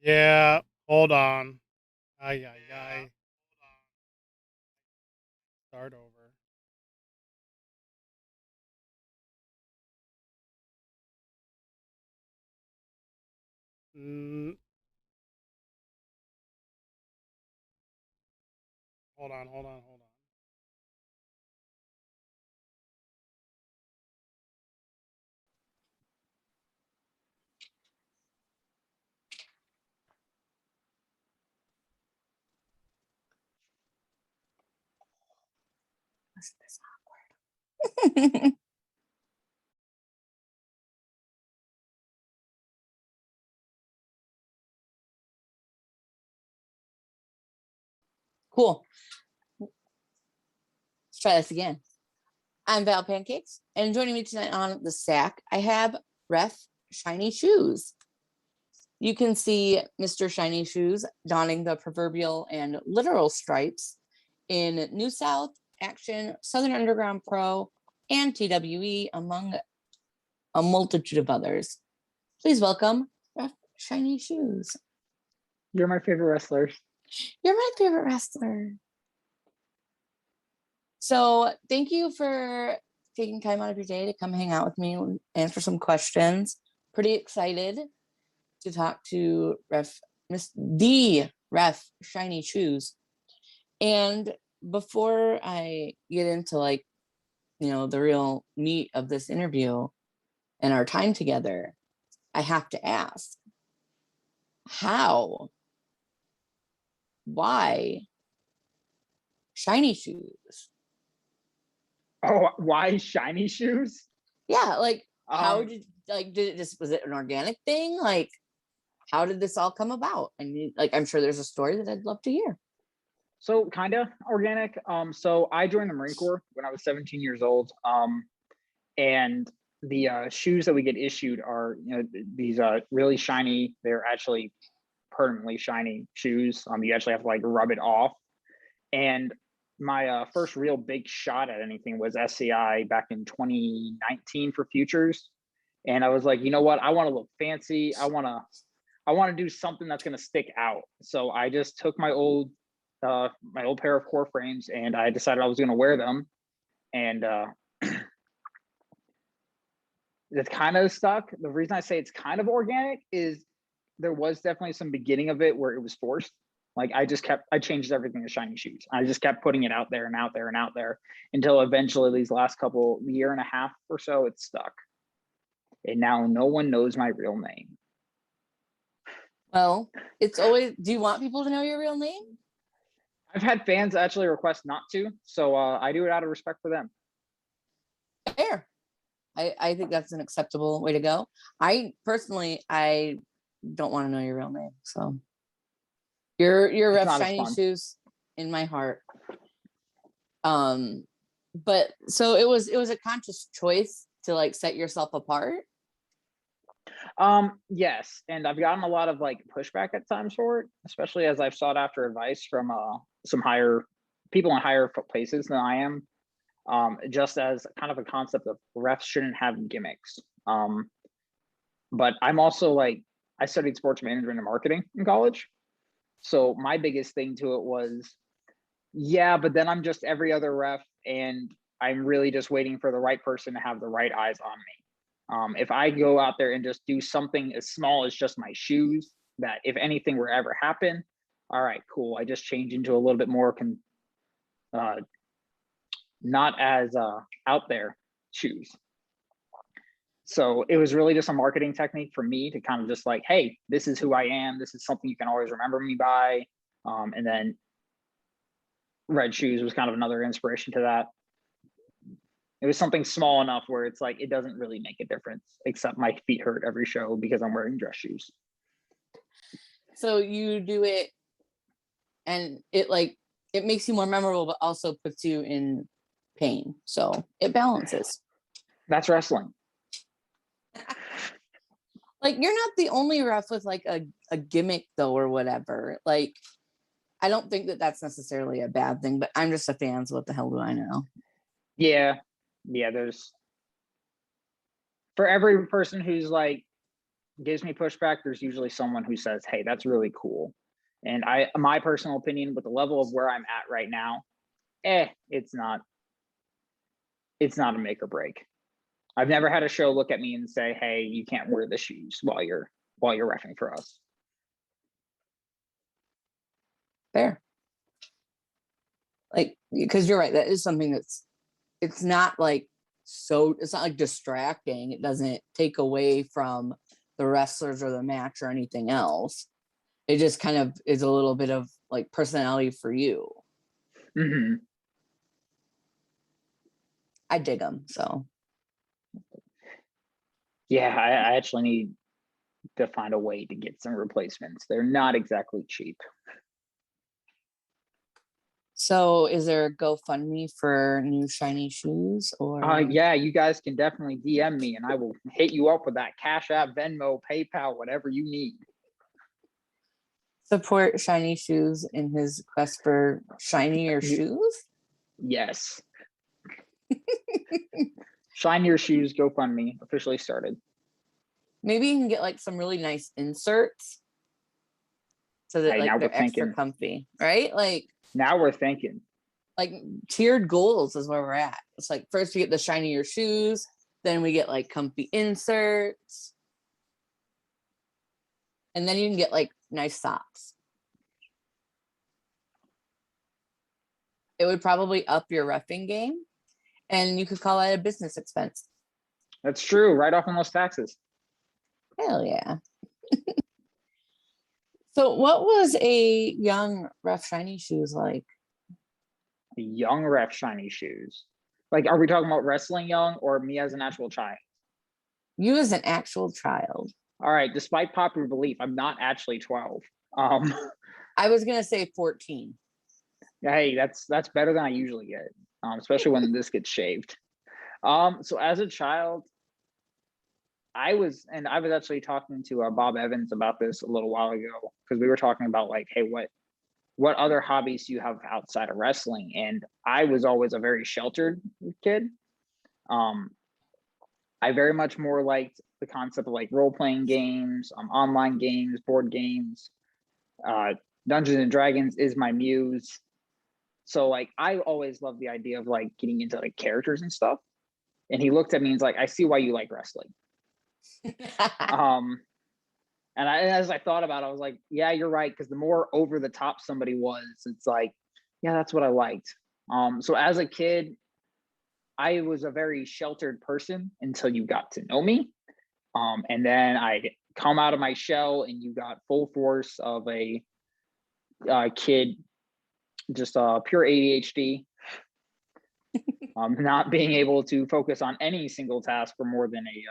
Yeah, hold on. Ay, ay, ay. Start over. Mm, hold on, hold on, hold on. This awkward. Cool. Let's try this again. I'm Val Pancakes, and joining me tonight on the stack, I have Ref Shiny Shoes. You can see Mr. Shiny Shoes donning the proverbial and literal stripes in New South, Action, Southern Underground Pro, and TWE, among a multitude of others. Please welcome Ref Shiny Shoes. You're my favorite wrestler. You're my favorite wrestler. So thank you for taking time out of your day to come hang out with me and answer some questions. Pretty excited to talk to Ref Shiny Shoes. And before I get into the real meat of this interview and our time together, I have to ask, how? Why shiny shoes? Oh, why shiny shoes? Yeah, how did was it an organic thing? How did this all come about? And I'm sure there's a story that I'd love to hear. So kind of organic. So I joined the Marine Corps when I was 17 years old. And the shoes that we get issued are, these really shiny. They're actually permanently shiny shoes. You actually have to rub it off. And my first real big shot at anything was SCI back in 2019 for Futures. And I was like, you know what? I want to look fancy. I want to do something that's going to stick out. So I just took my old pair of core frames and I decided I was going to wear them. And it's kind of stuck. The reason I say it's kind of organic is there was definitely some beginning of it where it was forced. I changed everything to shiny shoes. I just kept putting it out there and out there and out there until eventually these last year and a half or so, it's stuck. And now no one knows my real name. Well, it's always, do you want people to know your real name? I've had fans actually request not to, so I do it out of respect for them. Fair. I think that's an acceptable way to go. I personally don't want to know your real name, so you're Ref Shiny Shoes in my heart. But so it was a conscious choice to set yourself apart. Yes, and I've gotten a lot of pushback at times for it, especially as I've sought after advice from some people in higher places than I am. Just as kind of a concept of refs shouldn't have gimmicks. But I'm also I studied sports management and marketing in college. So my biggest thing to it was, yeah, but then I'm just every other ref and I'm really just waiting for the right person to have the right eyes on me. If I go out there and just do something as small as just my shoes, that if anything were ever happen, all right, cool. I just change into a little bit more not as out there shoes. So it was really just a marketing technique for me to kind of just hey, this is who I am. This is something you can always remember me by. And then red shoes was kind of another inspiration to that. It was something small enough where it's it doesn't really make a difference, except my feet hurt every show because I'm wearing dress shoes. So you do it and it makes you more memorable, but also puts you in pain. So it balances. That's wrestling. You're not the only ref with a gimmick though, or whatever. I don't think that that's necessarily a bad thing, but I'm just a fan, so what the hell do I know? Yeah, there's, for every person who's gives me pushback, there's usually someone who says, hey, that's really cool. And my personal opinion, with the level of where I'm at right now, it's not a make or break. I've never had a show look at me and say, hey, you can't wear the shoes while you're reffing for us. Fair. Like, because you're right, that is something it's not like distracting. It doesn't take away from the wrestlers or the match or anything else. It just kind of is a little bit of like personality for you. Mm-hmm. I dig them. So yeah, I actually need to find a way to get some replacements. They're not exactly cheap. So is there a GoFundMe for new shiny shoes? Or yeah, you guys can definitely DM me and I will hit you up with that Cash App, Venmo, PayPal, whatever you need. Support Shiny Shoes in his quest for shinier shoes? Yes. Shinier Shoes GoFundMe officially started. Maybe you can get like some really nice inserts so that like they're extra comfy, right? Like now we're thinking. Like tiered goals is where we're at. It's like first we get the shinier shoes, then we get like comfy inserts, and then you can get like nice socks. It would probably up your reffing game, and you could call that a business expense. That's true. Right off on those taxes. Hell yeah. So what was a young ref shiny shoes like? Young ref shiny shoes. Like, are we talking about wrestling young or me as an actual child? You as an actual child. All right. Despite popular belief, I'm not actually 12. I was gonna say 14. Hey, that's better than I usually get, especially when this gets shaved. So as a child, I was actually talking to Bob Evans about this a little while ago, because we were talking about like, hey, what other hobbies do you have outside of wrestling? And I was always a very sheltered kid. I very much more liked the concept of like role-playing games, online games, board games. Dungeons and Dragons is my muse. So like, I always loved the idea of like getting into like characters and stuff. And he looked at me and was like, I see why you like wrestling. And as I thought about it, I was like, yeah, you're right. Because the more over the top somebody was, it's like, yeah, that's what I liked. So as a kid, I was a very sheltered person until you got to know me. And then I come out of my shell and you got full force of a kid, just pure ADHD, not being able to focus on any single task for more than a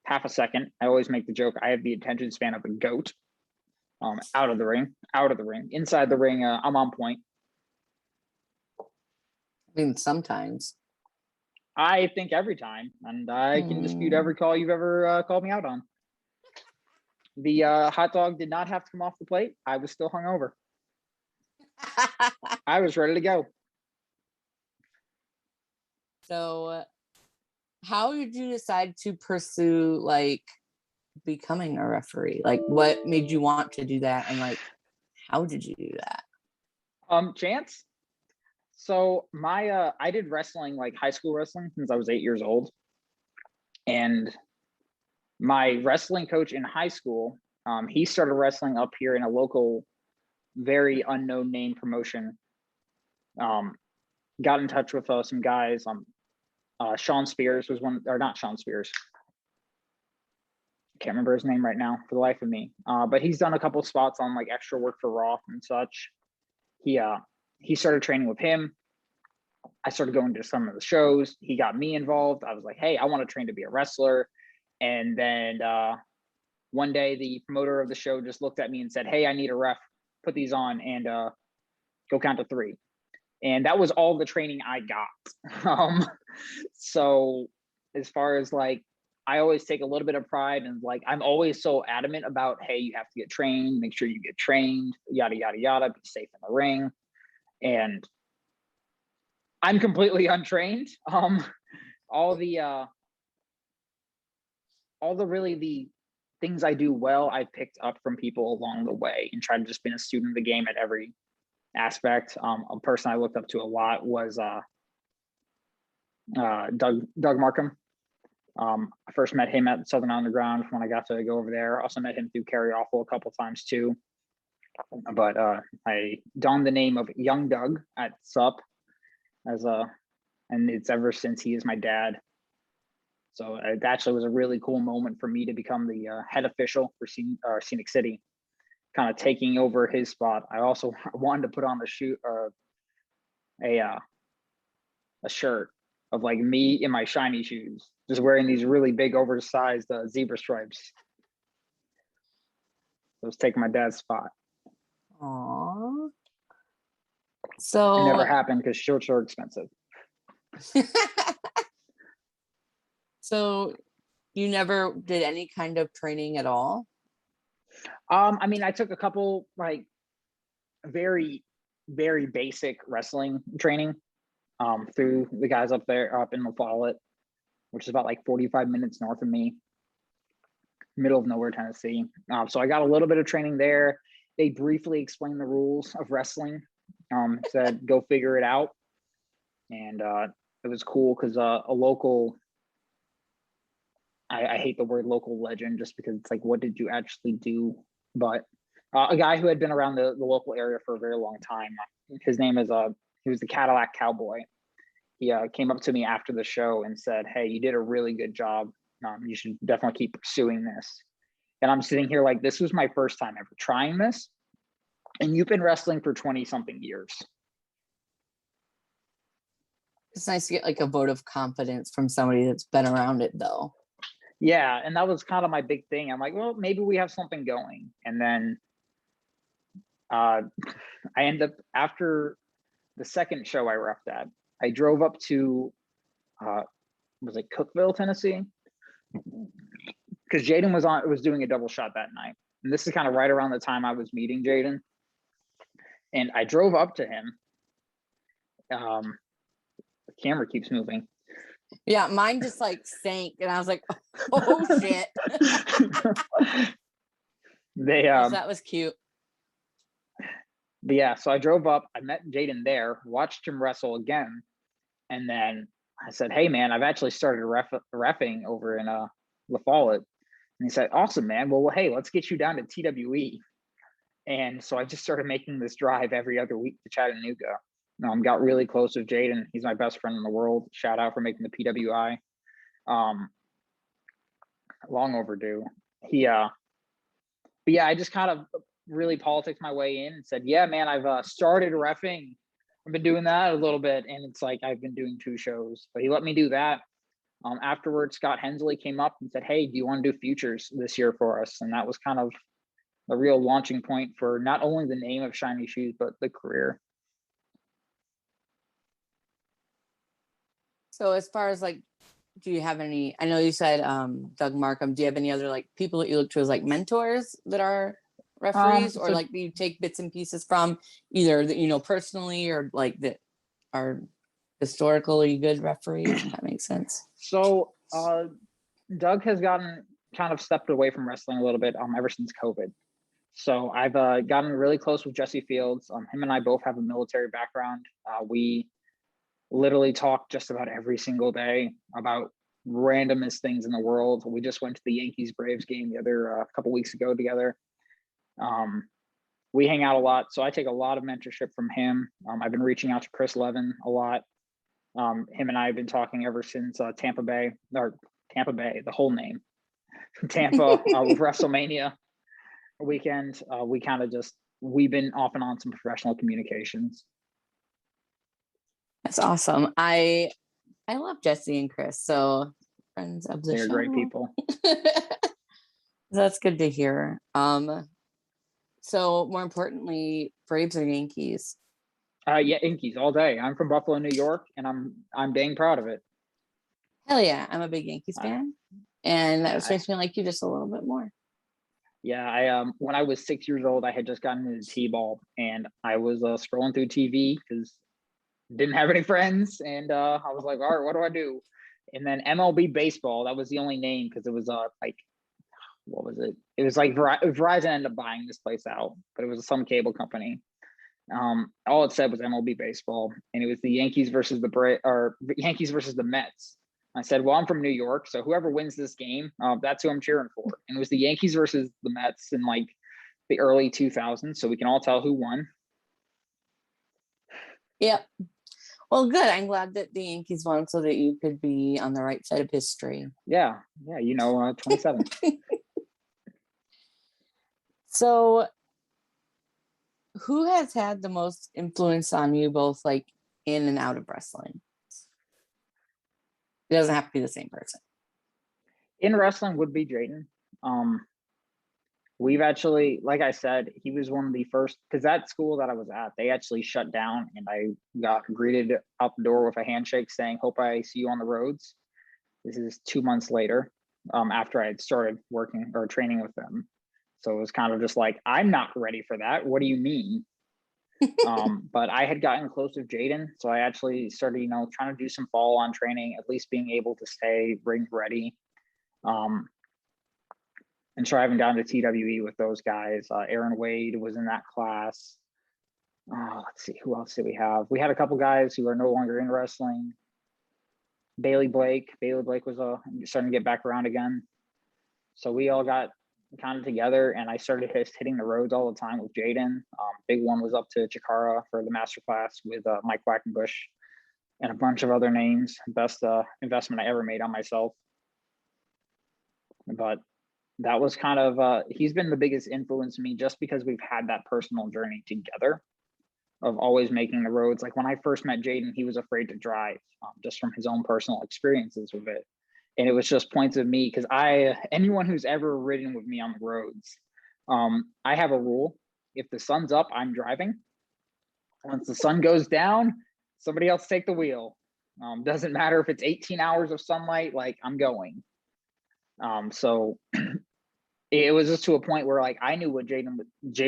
half a second. I always make the joke, I have the attention span of a goat. Out of the ring. Inside the ring, I'm on point. I mean, sometimes. I think every time, and I can dispute every call you've ever called me out on. The hot dog did not have to come off the plate. I was still hungover. I was ready to go. So how did you decide to pursue like becoming a referee? Like what made you want to do that, and like how did you do that? Chance. So my I did wrestling, like high school wrestling, since I was 8 years old. And my wrestling coach in high school, he started wrestling up here in a local, very unknown name promotion. Got in touch with some guys. Sean Spears was one, or not Sean Spears. Can't remember his name right now for the life of me. But he's done a couple spots on like extra work for Raw and such. He started training with him. I started going to some of the shows. He got me involved. I was like, hey, I want to train to be a wrestler. And then one day the promoter of the show just looked at me and said, hey, I need a ref. Put these on and go count to 3. And that was all the training I got. So as far as like, I always take a little bit of pride, and like, I'm always so adamant about, hey, you have to get trained, make sure you get trained, yada, yada, yada, be safe in the ring. And I'm completely untrained. All the things I do well, I picked up from people along the way and tried to just be a student of the game at every aspect. A person I looked up to a lot was Doug Markham. I first met him at Southern Underground when I got to go over there. Also met him through Carry Awful a couple times too. But I donned the name of Young Doug at SUP and it's ever since he is my dad. So it actually was a really cool moment for me to become the head official for Scenic City, kind of taking over his spot. I also wanted to put on a shirt of like me in my shiny shoes, just wearing these really big oversized zebra stripes. I was taking my dad's spot. Aww. So it never happened because shirts are expensive. So you never did any kind of training at all? I mean, I took a couple like very, very basic wrestling training through the guys up in La Follette, which is about like 45 minutes north of me, middle of nowhere, Tennessee. So I got a little bit of training there. They briefly explained the rules of wrestling, said go figure it out. And it was cool because a local, I hate the word local legend just because it's like, what did you actually do? But a guy who had been around the local area for a very long time, his name is, he was the Cadillac Cowboy. He came up to me after the show and said, hey, you did a really good job. You should definitely keep pursuing this. And I'm sitting here like, this was my first time ever trying this. And you've been wrestling for 20 something years. It's nice to get like a vote of confidence from somebody that's been around it though. Yeah, and that was kind of my big thing. I'm like, well, maybe we have something going. And then I end up, after the second show I reffed at, I drove up to, was it Cookeville, Tennessee? Because Jaden was doing a double shot that night. And this is kind of right around the time I was meeting Jaden. And I drove up to him. The camera keeps moving. Yeah, mine just like sank and I was like, oh shit. That was cute. But yeah, so I drove up, I met Jaden there, watched him wrestle again. And then I said, hey man, I've actually started reffing over in La Follette. And he said, awesome, man. Well, hey, let's get you down to TWE. And so I just started making this drive every other week to Chattanooga. Got really close with Jaden. He's my best friend in the world. Shout out for making the PWI. Long overdue. But yeah, I just kind of really politicked my way in and said, yeah, man, I've started reffing. I've been doing that a little bit. And it's like, I've been doing 2 shows, but he let me do that. Afterwards, Scott Hensley came up and said, hey, do you want to do features this year for us? And that was kind of the real launching point for not only the name of Shiny Shoes, but the career. So as far as like, do you have any, I know you said Doug Markham, do you have any other like people that you look to as like mentors that are referees or like you take bits and pieces from either that, you know, personally or like that are historically good referees, if that makes sense? So Doug has kind of stepped away from wrestling a little bit ever since COVID. So I've gotten really close with Jesse Fields. Him and I both have a military background. We literally talk just about every single day about randomest things in the world. We just went to the Yankees-Braves game the other couple weeks ago together. We hang out a lot, so I take a lot of mentorship from him. I've been reaching out to Chris Levin a lot. Him and I have been talking ever since Tampa Bay, the whole name, Tampa with WrestleMania weekend. We've been off and on some professional communications. That's awesome. I love Jesse and Chris, so friends of the show. They're great people. That's good to hear. So more importantly, Braves or Yankees? Yeah, Yankees all day. I'm from Buffalo, New York, and I'm dang proud of it. Hell yeah, I'm a big Yankees fan, and that makes me like you just a little bit more. Yeah, I when I was 6 years old, I had just gotten into T-ball, and I was scrolling through TV because didn't have any friends, and I was like, all right, what do I do? And then MLB baseball, that was the only name because it was like what was it? It was like Verizon ended up buying this place out, but it was some cable company. All it said was MLB baseball, and it was the Yankees versus Yankees versus the Mets. I said, well, I'm from New York, so whoever wins this game, that's who I'm cheering for. And it was the Yankees versus the Mets in like the early 2000s, so we can all tell who won. Yep. Well, good. I'm glad that the Yankees won so that you could be on the right side of history. Yeah, 27. So who has had the most influence on you both like in and out of wrestling? It doesn't have to be the same person. In wrestling would be Jaden. We've actually, like I said, he was one of the first, because that school that I was at, they actually shut down, and I got greeted out the door with a handshake saying, hope I see you on the roads. This is 2 months later, after I had started working or training with them. So it was kind of just like, I'm not ready for that. What do you mean? But I had gotten close with Jaden, so I actually started, trying to do some follow-on training, at least being able to stay ring ready, and driving down to TWE with those guys. Aaron Wade was in that class. Let's see, who else did we have? We had a couple guys who are no longer in wrestling. Bailey Blake was starting to get back around again. So we all got kind of together, and I started hitting the roads all the time with Jaden. Big one was up to Chikara for the master class with Mike Quackenbush and a bunch of other names. Best investment I ever made on myself. But that was kind of, he's been the biggest influence to me just because we've had that personal journey together of always making the roads. Like when I first met Jaden, he was afraid to drive just from his own personal experiences with it. And it was just points of me, because anyone who's ever ridden with me on the roads, I have a rule. If the sun's up, I'm driving. Once the sun goes down, somebody else take the wheel. Doesn't matter if it's 18 hours of sunlight, like I'm going. So it was just to a point where like I knew what Jaden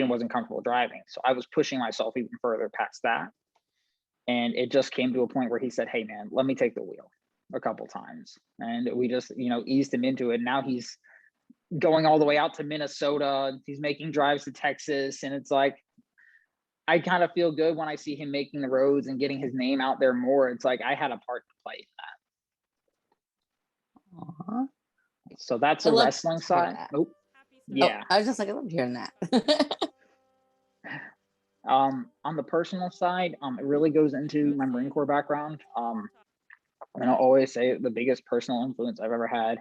wasn't comfortable driving. So I was pushing myself even further past that. And it just came to a point where he said, hey man, let me take the wheel a couple times. And we just, eased him into it. Now he's going all the way out to Minnesota. He's making drives to Texas. And it's like, I kind of feel good when I see him making the roads and getting his name out there more. It's like I had a part to play in that. Aww. So that's the wrestling side. Nope. Yeah. I was just like, I love hearing that. On the personal side, it really goes into my Marine Corps background. And I'll always say the biggest personal influence I've ever had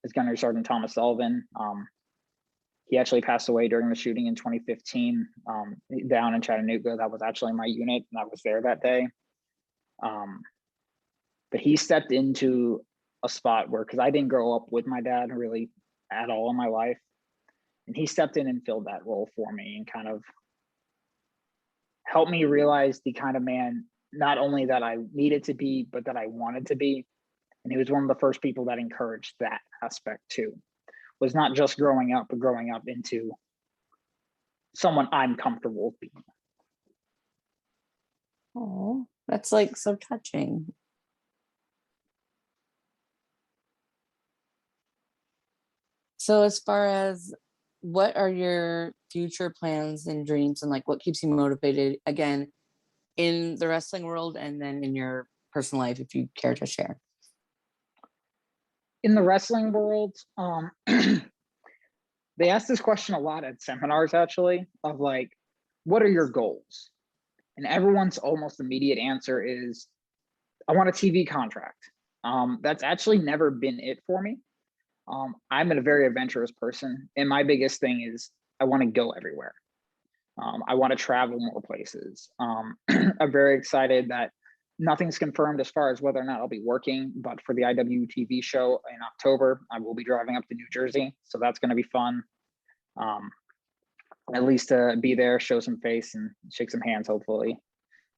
is Gunnery Sergeant Thomas Sullivan. He actually passed away during the shooting in 2015 down in Chattanooga. That was actually my unit, and I was there that day. But he stepped into a spot where, because I didn't grow up with my dad really at all in my life, and he stepped in and filled that role for me and kind of helped me realize the kind of man not only that I needed to be, but that I wanted to be. And he was one of the first people that encouraged that aspect too. Was not just growing up, but growing up into someone I'm comfortable with being. Oh, that's like so touching. So as far as what are your future plans and dreams, and like what keeps you motivated again in the wrestling world and then in your personal life, if you care to share? In the wrestling world, they ask this question a lot at seminars actually, of like, what are your goals? And everyone's almost immediate answer is, I want a TV contract. That's actually never been it for me. I'm a very adventurous person, and my biggest thing is I want to go everywhere. I want to travel more places. I'm very excited that nothing's confirmed as far as whether or not I'll be working, but for the IWTV show in October, I will be driving up to New Jersey. So that's going to be fun. At least to be there, show some face and shake some hands, hopefully,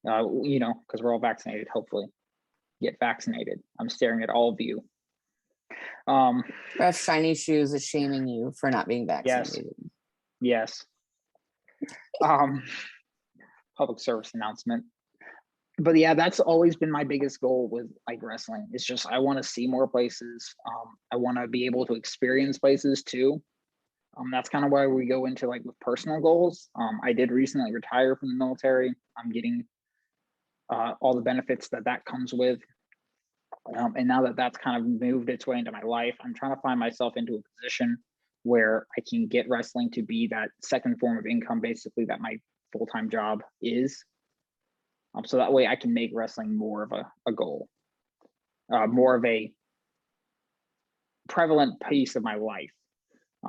because we're all vaccinated, hopefully get vaccinated. I'm staring at all of you. Ref Shiny Shoes is shaming you for not being vaccinated. Yes. Public service announcement. but yeah, that's always been my biggest goal with like wrestling. It's just I want to see more places. I want to be able to experience places too. That's kind of why we go into like with personal goals. I did recently retire from the military. I'm getting all the benefits that comes with. And now that that's kind of moved its way into my life, I'm trying to find myself into a position where I can get wrestling to be that second form of income, basically, that my full-time job is. So that way I can make wrestling more of a goal, more of a prevalent piece of my life.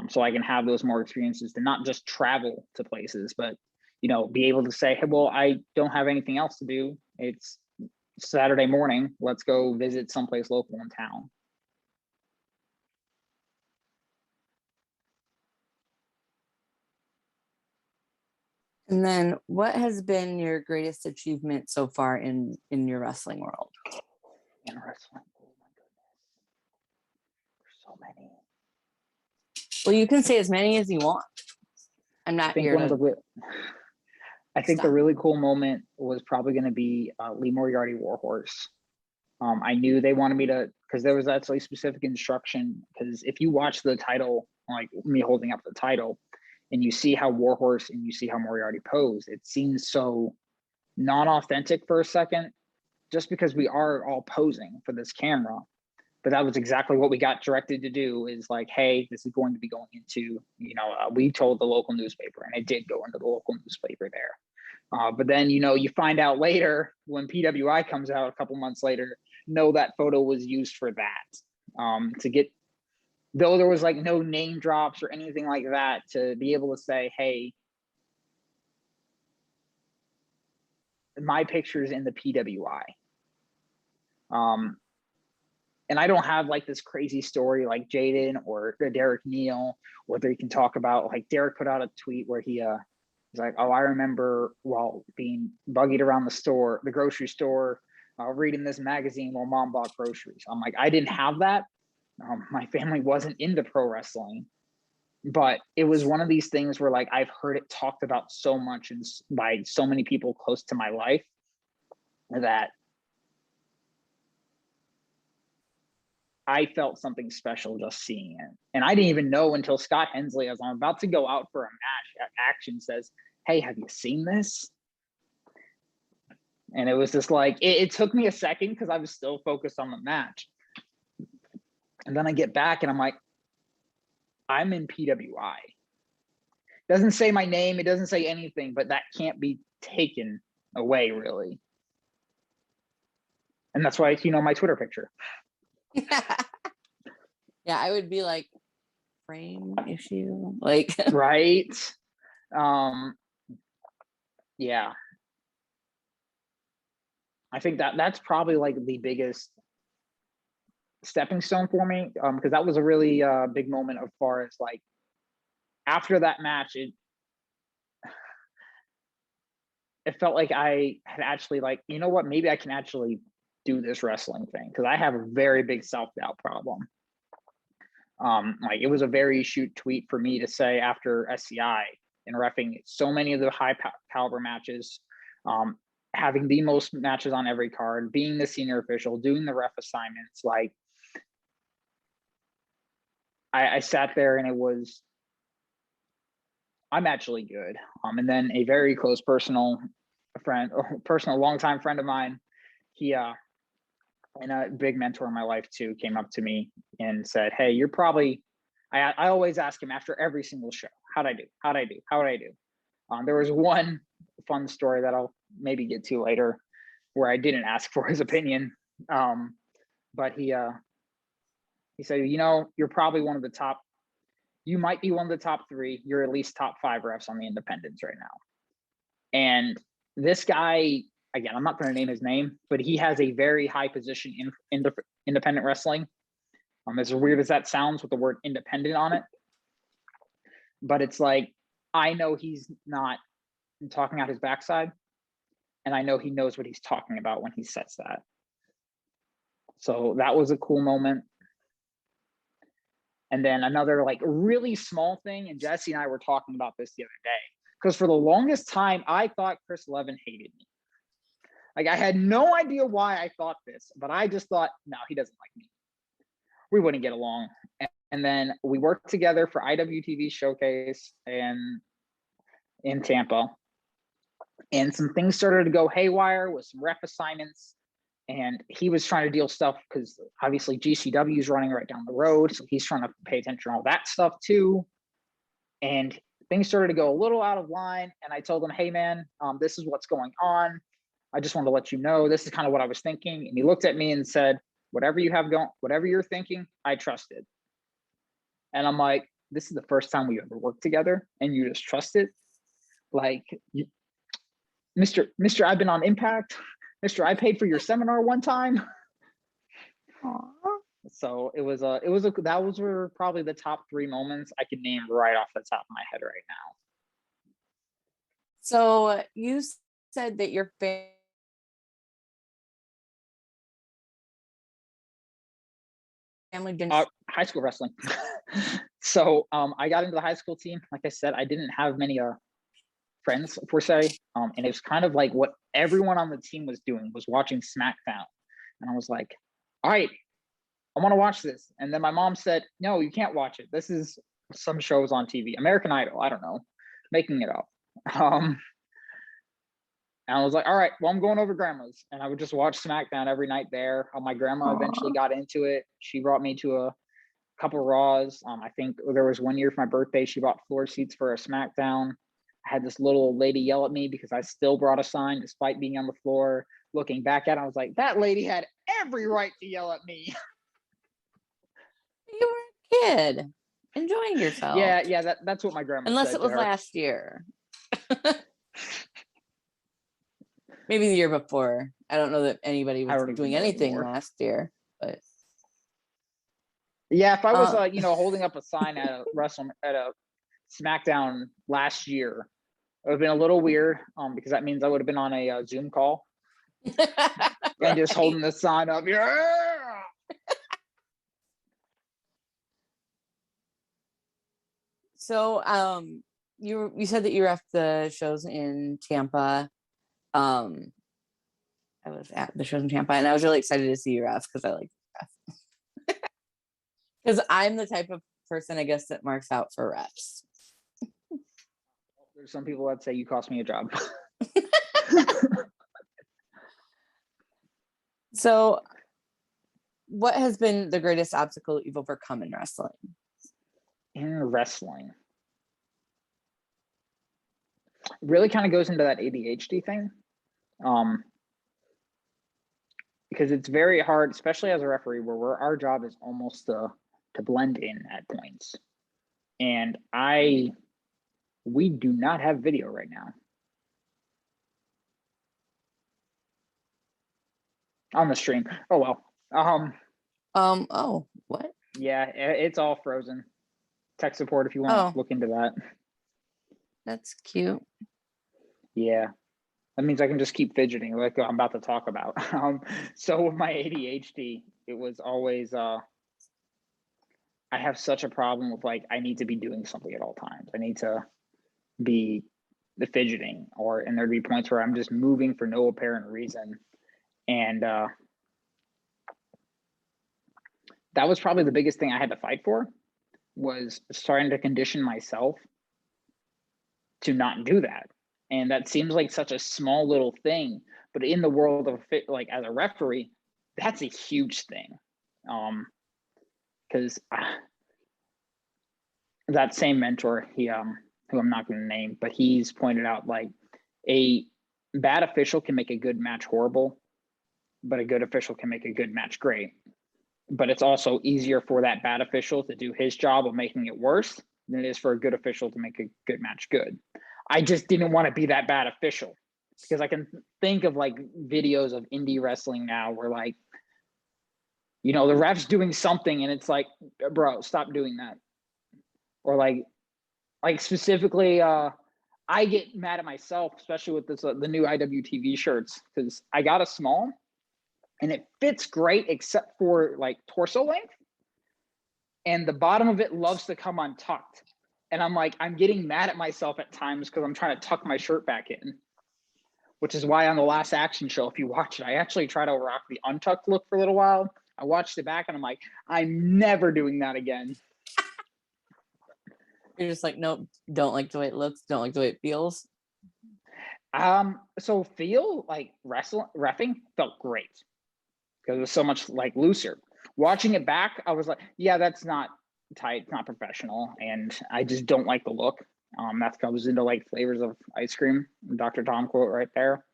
So I can have those more experiences to not just travel to places, but, you know, be able to say, hey, well, I don't have anything else to do. It's Saturday morning. Let's go visit someplace local in town. And then what has been your greatest achievement so far in your wrestling world? In wrestling, oh my goodness, there's so many. Well, you can say as many as you want. I'm not here to I think the really cool moment was probably going to be Lee Moriarty Warhorse. I knew they wanted me to, because there was actually specific instruction, because if you watch the title, like me holding up the title, and you see how Warhorse and you see how Moriarty pose, it seems so non-authentic for a second, just because we are all posing for this camera. But that was exactly what we got directed to do, is like, hey, this is going to be going into, you know, we told the local newspaper, and it did go into the local newspaper there. But then, you know, you find out later when PWI comes out a couple months later, no, that photo was used for that, to get, though there was like no name drops or anything like that, to be able to say, hey, my picture's in the PWI. And I don't have like this crazy story like Jaden or Derek Neal, whether you can talk about, like Derek put out a tweet where he's like, oh, I remember while being buggied around the grocery store, reading this magazine while mom bought groceries. I'm like, I didn't have that. My family wasn't into pro wrestling, but it was one of these things where like I've heard it talked about so much and by so many people close to my life that I felt something special just seeing it. And I didn't even know until Scott Hensley, as I'm about to go out for a match at Action, says, hey, have you seen this? And it was just like, it took me a second because I was still focused on the match. And then I get back and I'm like, I'm in PWI. Doesn't say my name, it doesn't say anything, but that can't be taken away, really. And that's why, you know, my Twitter picture. Yeah, I would be like, frame issue, like right. Yeah, I think that's probably like the biggest stepping stone for me, because that was a really big moment as far as like after that match, it felt like I had actually like, you know what, maybe I can actually do this wrestling thing, because I have a very big self-doubt problem. Like it was a very shoot tweet for me to say after SCI and reffing so many of the high caliber matches, having the most matches on every card, being the senior official, doing the ref assignments. Like I sat there and it was, I'm actually good. And then a very close personal longtime friend of mine, he and a big mentor in my life too, came up to me and said, hey, you're probably, I always ask him after every single show, how'd I do? How'd I do? How'd I do? There was one fun story that I'll maybe get to later where I didn't ask for his opinion. But he said, you know, you're probably one of the top, you might be one of the top 3, you're at least top 5 refs on the independents right now. And this guy, again, I'm not going to name his name, but he has a very high position in independent wrestling. As weird as that sounds with the word independent on it, but it's like, I know he's not talking out his backside, and I know he knows what he's talking about when he says that. So that was a cool moment. And then another like really small thing, and Jesse and I were talking about this the other day, because for the longest time, I thought Chris Levin hated me. Like, I had no idea why I thought this, but I just thought, no, he doesn't like me. We wouldn't get along. And then we worked together for IWTV Showcase and in Tampa. And some things started to go haywire with some ref assignments. And he was trying to deal stuff because obviously GCW is running right down the road. So he's trying to pay attention to all that stuff too. And things started to go a little out of line. And I told him, hey, man, this is what's going on. I just wanted to let you know, this is kind of what I was thinking. And he looked at me and said, whatever you have going, whatever you're thinking, I trust it. And I'm like, this is the first time we ever worked together and you just trust it. Like, Mr. I've been on Impact. Mr. I paid for your seminar one time. Aww. So those were probably the top 3 moments I could name right off the top of my head right now. So you said that your family didn't high school wrestling. So I got into the high school team. Like I said, I didn't have many friends per se, and it was kind of like what everyone on the team was doing was watching SmackDown, and I was like, all right, I want to watch this. And then my mom said, no, you can't watch it. This is some shows on TV, American Idol, I don't know, making it up. And I was like, all right, well, I'm going over to grandma's, and I would just watch SmackDown every night there. My grandma eventually got into it. She brought me to a couple Raws. I think there was one year for my birthday, she bought floor seats for a SmackDown. I had this little old lady yell at me because I still brought a sign despite being on the floor. Looking back at it, I was like, that lady had every right to yell at me. You were a kid enjoying yourself. Yeah, that's what my grandma Unless said it was to her. last year. Maybe the year before. I don't know that anybody was doing anything last year, but yeah, if I was holding up a sign at a SmackDown last year, it would have been a little weird, because that means I would have been on a Zoom call and just holding the sign up. Yeah. So you said that you were at the shows in Tampa. I was at the shows in Tampa, and I was really excited to see you ref because I like ref. Because I'm the type of person, I guess, that marks out for refs. There's some people that say you cost me a job. So what has been the greatest obstacle that you've overcome in wrestling? In wrestling, it really kind of goes into that ADHD thing. Because it's very hard, especially as a referee, where our job is almost to blend in at points. And we do not have video right now on the stream. Oh well. Oh, what? Yeah, it's all frozen. Tech support if you want to look into that. That's cute. Yeah. That means I can just keep fidgeting like I'm about to talk about. So with my ADHD, it was always I have such a problem with like I need to be doing something at all times. I need to be the fidgeting, and there'd be points where I'm just moving for no apparent reason. And that was probably the biggest thing I had to fight for, was starting to condition myself to not do that. And that seems like such a small little thing, but in the world of like as a referee, that's a huge thing. Because that same mentor, who I'm not going to name, but he's pointed out like a bad official can make a good match horrible, but a good official can make a good match great. But it's also easier for that bad official to do his job of making it worse than it is for a good official to make a good match good. I just didn't want to be that bad official, because I can think of like videos of indie wrestling now where like, the ref's doing something and it's like, bro, stop doing that. Or like specifically, I get mad at myself, especially with this, the new IWTV shirts, because I got a small and it fits great except for like torso length. And the bottom of it loves to come untucked. And I'm like, I'm getting mad at myself at times because I'm trying to tuck my shirt back in. which is why on the last action show, if you watch it, I actually try to rock the untucked look for a little while. I watched it back and I'm like, I'm never doing that again. You're just like, nope, don't like the way it looks, don't like the way it feels. So feel like reffing felt great because it was so much like looser. Watching it back, I was like, yeah, that's not tight, not professional, and I just don't like the look. That comes into like flavors of ice cream, Dr. Tom quote right there.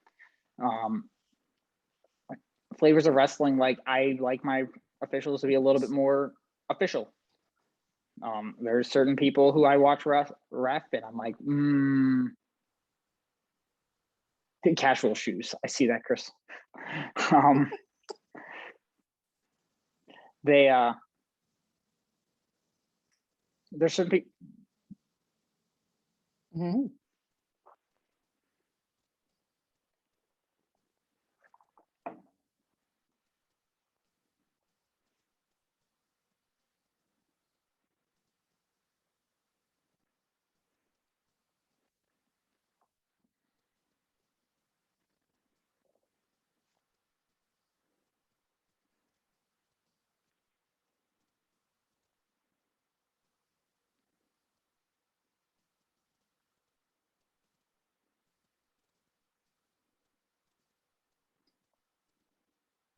Flavors of wrestling, like I like my officials to be a little bit more official. There's certain people who I watch ref and I'm like, casual shoes. I see that, Chris. There's certain people. Mm-hmm.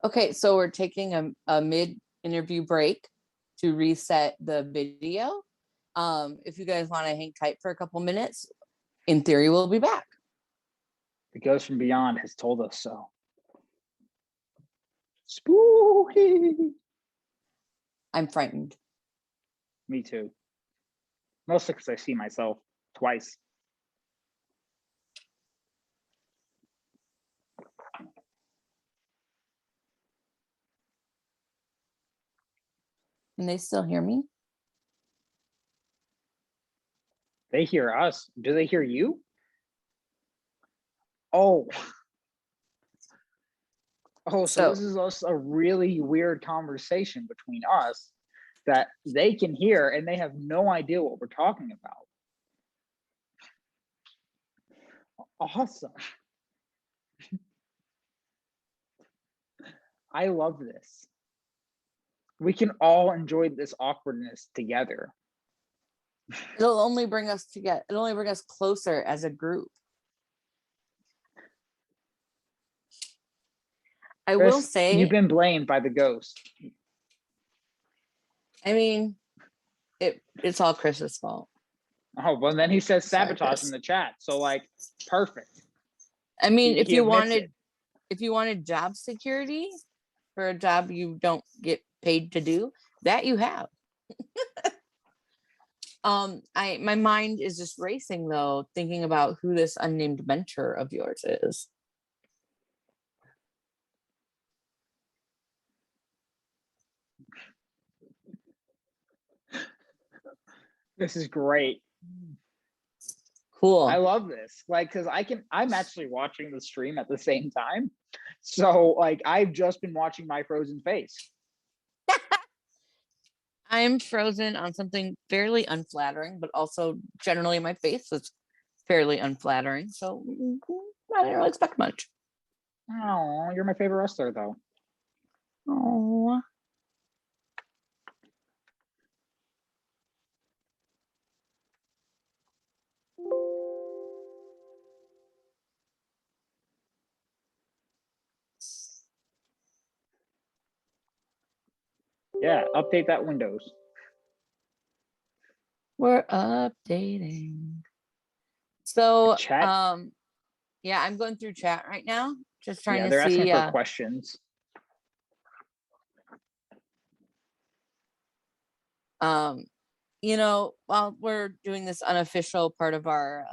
Okay, so we're taking a mid-interview break to reset the video. If you guys want to hang tight for a couple minutes, in theory, we'll be back. The ghost from beyond has told us so. Spooky. I'm frightened. Me too. Mostly because I see myself twice. Can they still hear me? They hear us. Do they hear you? Oh. Oh, so this is also a really weird conversation between us that they can hear and they have no idea what we're talking about. Awesome. I love this. We can all enjoy this awkwardness together. It'll only bring us together. It'll only bring us closer as a group. I Chris, will say, you've been blamed by the ghost. I mean, it's all Chris's fault. Oh, well, then he says Sorry, sabotage Chris. in the chat. So like, perfect. I mean, if you admits wanted job security for a job you don't get paid to do, that you have. My mind is just racing though, thinking about who this unnamed mentor of yours is. This is great. Cool. I love this. Like, cause I'm actually watching the stream at the same time. So like, I've just been watching my frozen face. I'm frozen on something fairly unflattering, but also generally my face is fairly unflattering. So I don't really expect much. Oh, you're my favorite wrestler though. Oh. Yeah, update that Windows. We're updating. So Chat? yeah, I'm going through chat right now, just trying to They're see asking for questions. you know, while we're doing this unofficial part of our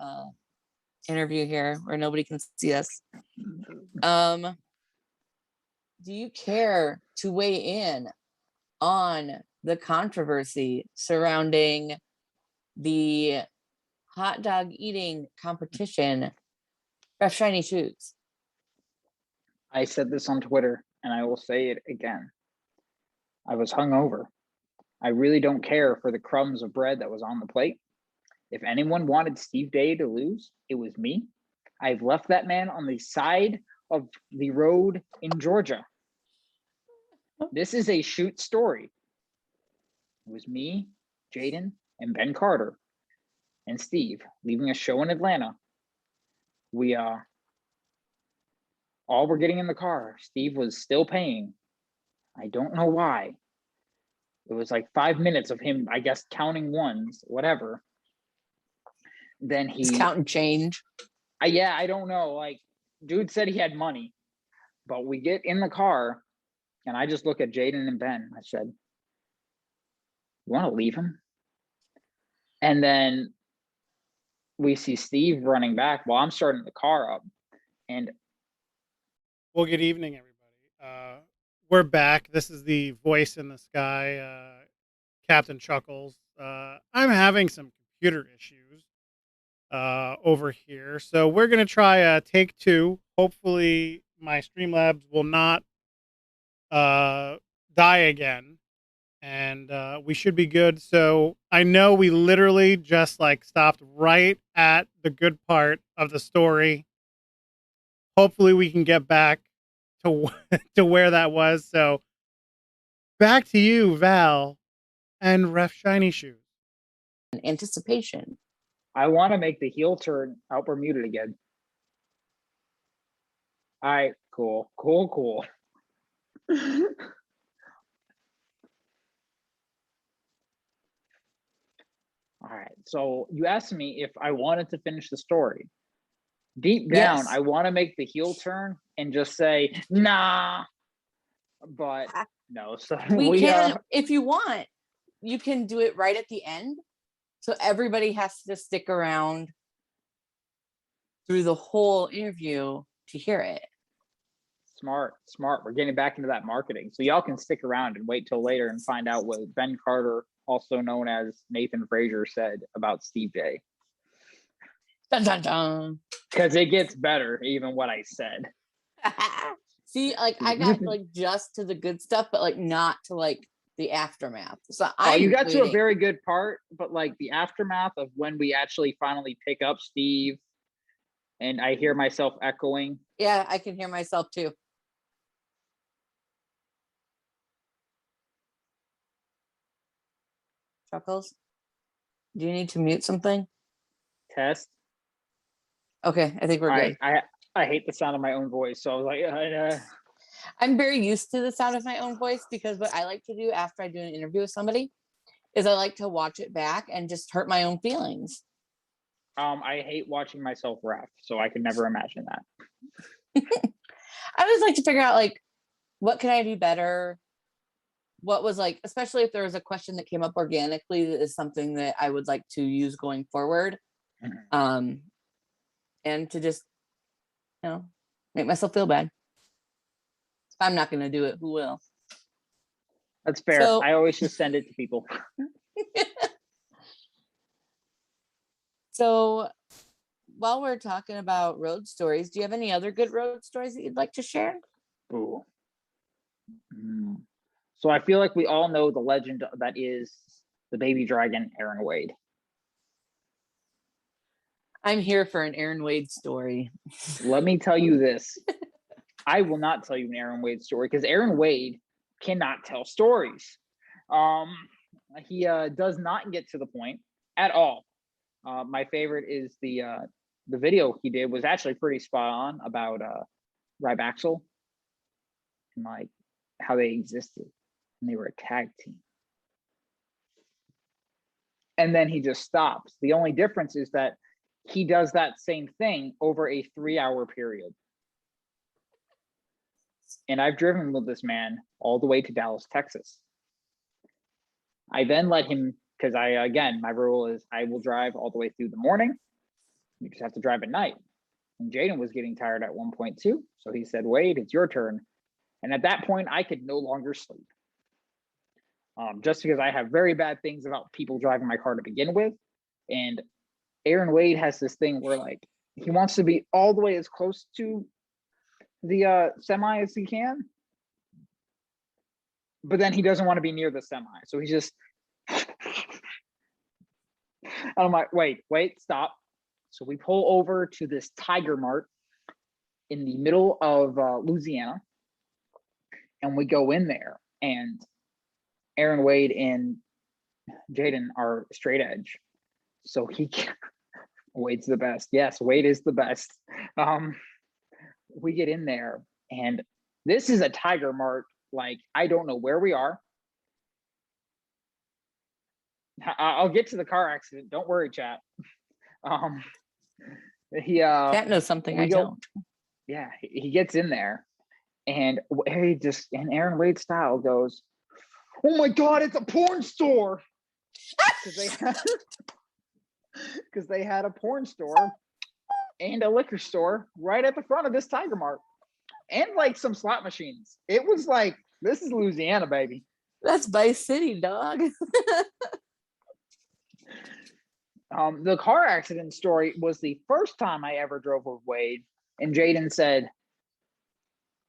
interview here where nobody can see us, do you care to weigh in on the controversy surrounding the hot dog eating competition, Ref Shiny Shoes? I said this on Twitter and I will say it again. I was hungover. I really don't care for the crumbs of bread that was on the plate. If anyone wanted Steve Day to lose, it was me. I've left that man on the side of the road in Georgia. This is a shoot story. It was me, Jaden, and Ben Carter, and Steve leaving a show in Atlanta. We all were getting in the car. Steve was still paying. I don't know why. It was like 5 minutes of him, I guess, counting ones, whatever. Then He's counting change. Yeah, I don't know. Like, dude said he had money, but we get in the car, and I just look at Jaden and Ben. I said, "You want to leave him?" And then we see Steve running back while I'm starting the car up, and Well, good evening, everybody. We're back. This is the voice in the sky, Captain Chuckles. I'm having some computer issues over here, so we're gonna try take two. Hopefully, my Streamlabs will not die again, and we should be good. So I know we literally just like stopped right at the good part of the story. Hopefully, we can get back to to where that was. So back to you, Val and Ref Shiny Shoes. Anticipation. I want to make the heel turn. Oh, we're muted again. All right, cool. All right, so you asked me if I wanted to finish the story. Deep down, Yes. I want to make the heel turn and just say, nah, but no. So we can, if you want, you can do it right at the end. So everybody has to stick around through the whole interview to hear it. Smart. We're getting back into that marketing. So y'all can stick around and wait till later and find out what Ben Carter, also known as Nathan Frazier, said about Steve J. Dun, dun, dun. Because it gets better, even what I said. See, like I got like just to the good stuff, but like not to like the aftermath. So you got to a very good part, but like the aftermath of when we actually finally pick up Steve, and I hear myself echoing. Yeah, I can hear myself too. Chuckles, do you need to mute something? Test. Okay, I think we're good. I hate the sound of my own voice, so I was like, I'm very used to the sound of my own voice because what I like to do after I do an interview with somebody is I like to watch it back and just hurt my own feelings. I hate watching myself rap, so I could never imagine that. I just like to figure out like, what can I do better? What was like, especially if there was a question that came up organically that is something that I would like to use going forward. And to just, make myself feel bad. If I'm not going to do it, who will? That's fair. So, I always just send it to people. So while we're talking about road stories, do you have any other good road stories that you'd like to share? Ooh. So I feel like we all know the legend that is the baby dragon, Aaron Wade. I'm here for an Aaron Wade story. Let me tell you this. I will not tell you an Aaron Wade story because Aaron Wade cannot tell stories. He does not get to the point at all. My favorite is the video he did was actually pretty spot on about Rybaxel and like how they existed and they were a tag team. And then he just stops. The only difference is that he does that same thing over a 3-hour period. And I've driven with this man all the way to Dallas, Texas. I then let him, because again, my rule is I will drive all the way through the morning. You just have to drive at night. And Jaden was getting tired at one point too. So he said, Wade, it's your turn. And at that point, I could no longer sleep. Just because I have very bad things about people driving my car to begin with. And Aaron Wade has this thing where like, he wants to be all the way as close to the semi as he can. But then he doesn't want to be near the semi. So he's just, I'm like, wait, stop. So we pull over to this Tiger Mart in the middle of Louisiana, and we go in there, and Aaron Wade and Jaden are straight edge. So Wade's the best. Yes, Wade is the best. We get in there, and this is a Tiger Mart. Like, I don't know where we are. I'll get to the car accident. Don't worry, chat. Chat knows something I don't. Yeah, he gets in there, and he just, in Aaron Wade style, goes, "Oh my God, it's a porn store!" Because they had a porn store and a liquor store right at the front of this Tiger Mart, and like some slot machines. It was like, this is Louisiana, baby. That's Vice City, dog. The car accident story was the first time I ever drove with Wade, and Jaden said,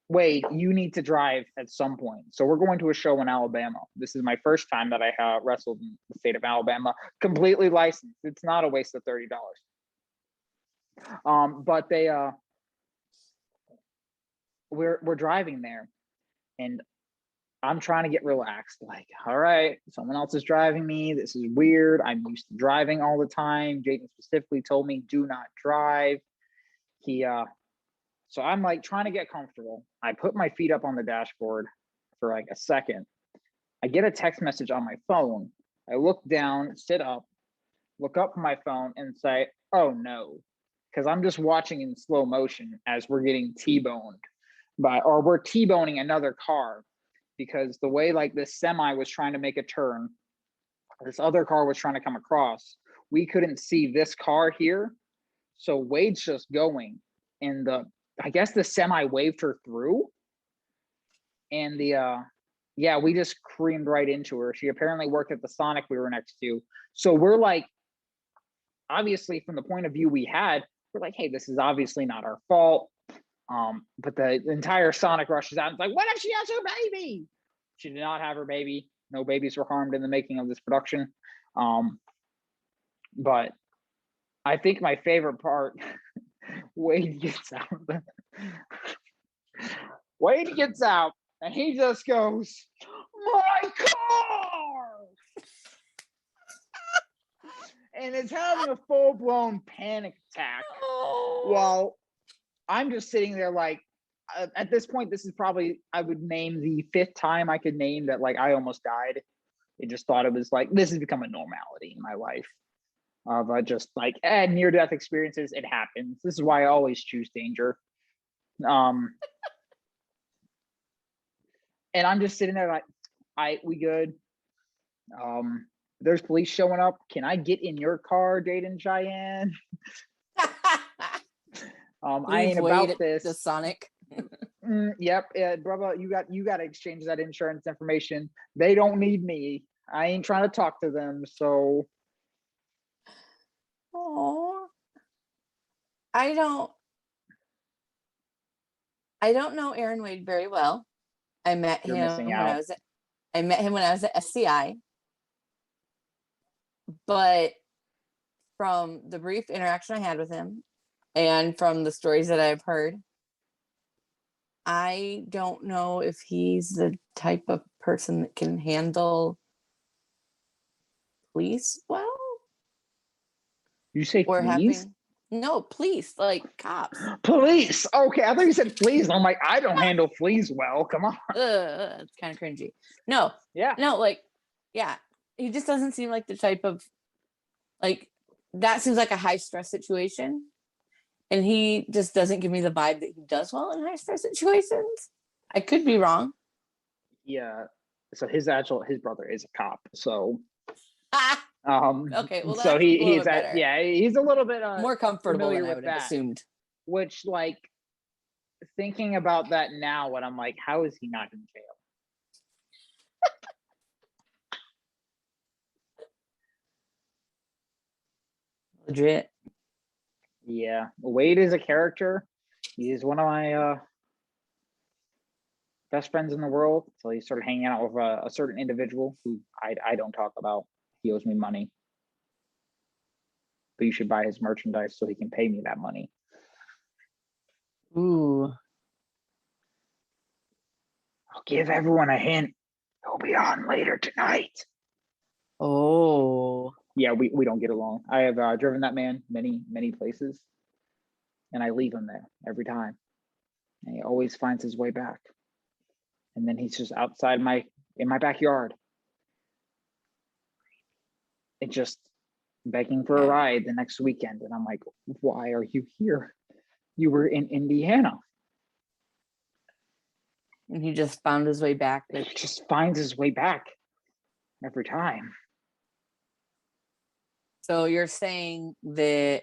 "Wade, you need to drive at some point. So we're going to a show in Alabama. This is my first time that I have wrestled in the state of Alabama, completely licensed. It's not a waste of $30. But we're driving there, and I'm trying to get relaxed. Like, all right, someone else is driving me. This is weird. I'm used to driving all the time. Jaden specifically told me, do not drive. So I'm like trying to get comfortable. I put my feet up on the dashboard for like a second. I get a text message on my phone. I look down, sit up, look up from my phone, and say, "Oh no," because I'm just watching in slow motion as we're getting T-boned or we're T-boning another car, because the way like this semi was trying to make a turn, this other car was trying to come across. We couldn't see this car here, so Wade's just going, and I guess the semi waved her through, and we just creamed right into her. She apparently worked at the Sonic we were next to. So we're like, obviously from the point of view we're like, hey, this is obviously not our fault. But the entire Sonic rushes out and it's like, what if she has her baby? She did not have her baby. No babies were harmed in the making of this production. But I think my favorite part, Wade gets out. Wade gets out and he just goes, "My car!" And it's having a full-blown panic attack. While I'm just sitting there like, at this point, this is probably, I would name the 5th time I could name that like I almost died. I just thought it was like, this has become a normality in my life. Of just like near-death experiences. It happens. This is why I always choose danger. And I'm just sitting there like, we good. There's police showing up. Can I get in your car, Jaden Cheyenne? I ain't about this. The Sonic. Yep, brother, you got to exchange that insurance information. They don't need me. I ain't trying to talk to them. So, Oh, I don't know Aaron Wade very well. I met You're him missing when out. I met him when I was at SCI. But from the brief interaction I had with him and from the stories that I've heard, I don't know if he's the type of person that can handle police well. You say Or please? No, police, like cops. Police. Okay, I thought you said fleas. I'm like, I don't handle fleas well. Come on. It's kind of cringy. No, Yeah. no, like, yeah, he just doesn't seem like the type of, like, that seems like a high stress situation. And he just doesn't give me the vibe that he does well in high stress situations. I could be wrong. Yeah. So his brother is a cop. So okay, well, so that's he's better. he's a little bit more comfortable than I with would have assumed. Which, like, thinking about that now, when I'm like, how is he not in jail? Legit. Yeah, Wade is a character. He is one of my best friends in the world. So he started hanging out with a certain individual who I don't talk about. He owes me money. but you should buy his merchandise so he can pay me that money. Ooh. I'll give everyone a hint. He'll be on later tonight. Oh. Yeah, we don't get along. I have driven that man many places, and I leave him there every time. And he always finds his way back. And then he's just outside in my backyard. It just begging for a ride the next weekend. And I'm like, why are you here? You were in Indiana. And he just found his way back. He just finds his way back every time. So you're saying that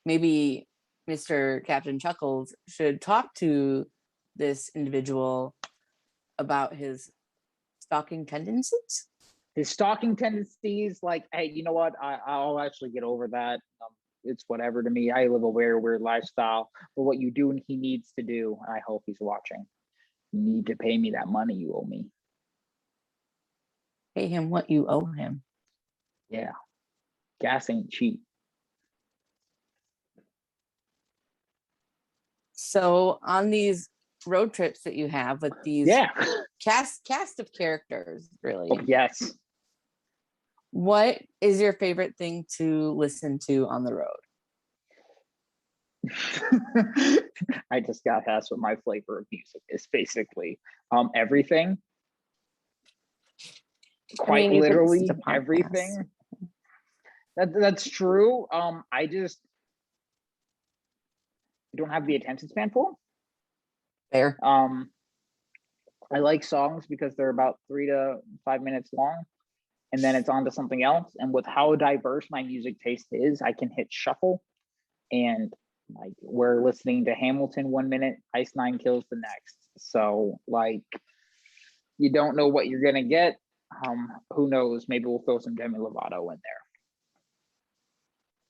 maybe Mr. Captain Chuckles should talk to this individual about his stalking tendencies? His stalking tendencies, like, hey, you know what? I'll actually get over that. It's whatever to me. I live a very weird lifestyle. But what you do and he needs to do, I hope he's watching. You need to pay me that money you owe me. Pay him what you owe him. Yeah. Gas ain't cheap. So on these road trips that you have with these cast of characters, really. Oh, yes. What is your favorite thing to listen to on the road? I just got asked what my flavor of music is, basically. Everything. Quite literally everything. That's true. I don't have the attention span for them. Fair. I like songs because they're about 3 to 5 minutes long, and then it's on to something else. And with how diverse my music taste is, I can hit shuffle, and like we're listening to Hamilton 1 minute, Ice Nine Kills the next. So like, you don't know what you're gonna get. Who knows? Maybe we'll throw some Demi Lovato in there.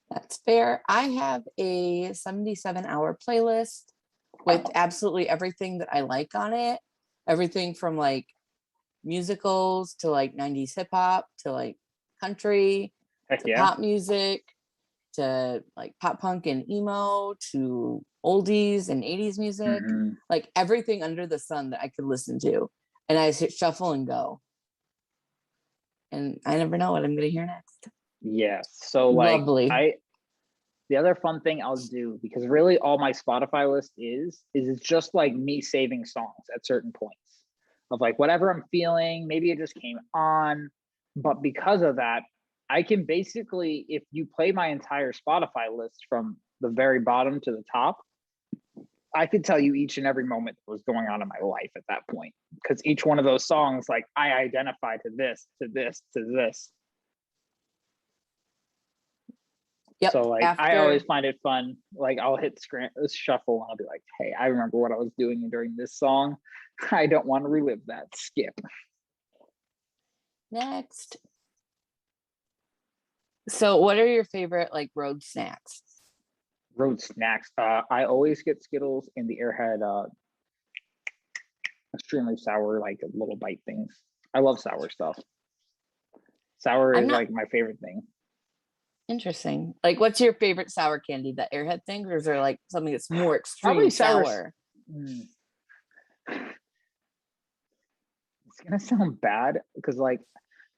That's fair. I have a 77-hour playlist with absolutely everything that I like on it. Everything from like musicals to like 90s hip hop to like country to pop music to like pop punk and emo to oldies and 80s music. Like everything under the sun that I could listen to. And I hit shuffle and go. And I never know what I'm going to hear next. Yes. So like Lovely. The other fun thing I'll do, because really all my Spotify list is it's just like me saving songs at certain points of like whatever I'm feeling. Maybe it just came on, but because of that, I can basically, if you play my entire Spotify list from the very bottom to the top, I could tell you each and every moment that was going on in my life at that point, because each one of those songs, like I identify to this, to this, to this. Yep. So like I always find it fun. Like I'll hit shuffle and I'll be like, hey, I remember what I was doing during this song. I don't want to relive that. Skip. Next. So what are your favorite like road snacks? Road snacks. I always get Skittles in the Airhead extremely sour, like little bite things. I love sour stuff. Sour is like my favorite thing. Interesting. Like, what's your favorite sour candy? The Airhead thing, or is there like something that's more extreme sour? It's gonna sound bad because, like,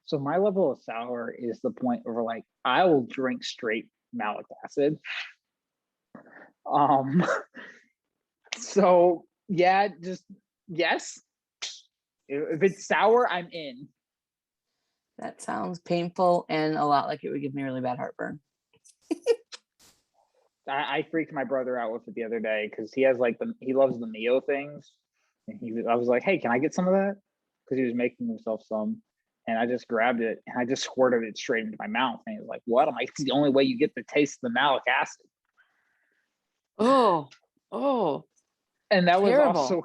so my level of sour is the point where, like, I will drink straight malic acid. So yeah, just yes. If it's sour, I'm in. That sounds painful and a lot like it would give me really bad heartburn. I freaked my brother out with it the other day because he has like he loves the Mio things. And I was like, hey, can I get some of that? Because he was making himself some. And I just grabbed it and I just squirted it straight into my mouth. And he was like, what? I'm like, it's the only way you get the taste of the malic acid. Oh. And that terrible. Was also,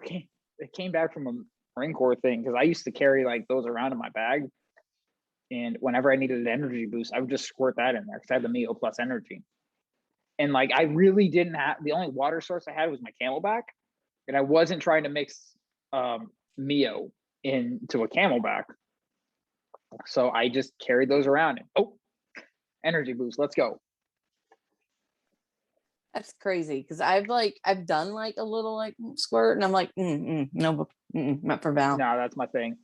it came back from a Marine Corps thing because I used to carry like those around in my bag. And whenever I needed an energy boost, I would just squirt that in there because I had the Mio Plus energy. And like, I really didn't have, the only water source I had was my Camelback. And I wasn't trying to mix Mio into a Camelback. So I just carried those around and, energy boost, let's go. That's crazy because I've done like a little like squirt and I'm like, no, not for Val. No, that's my thing.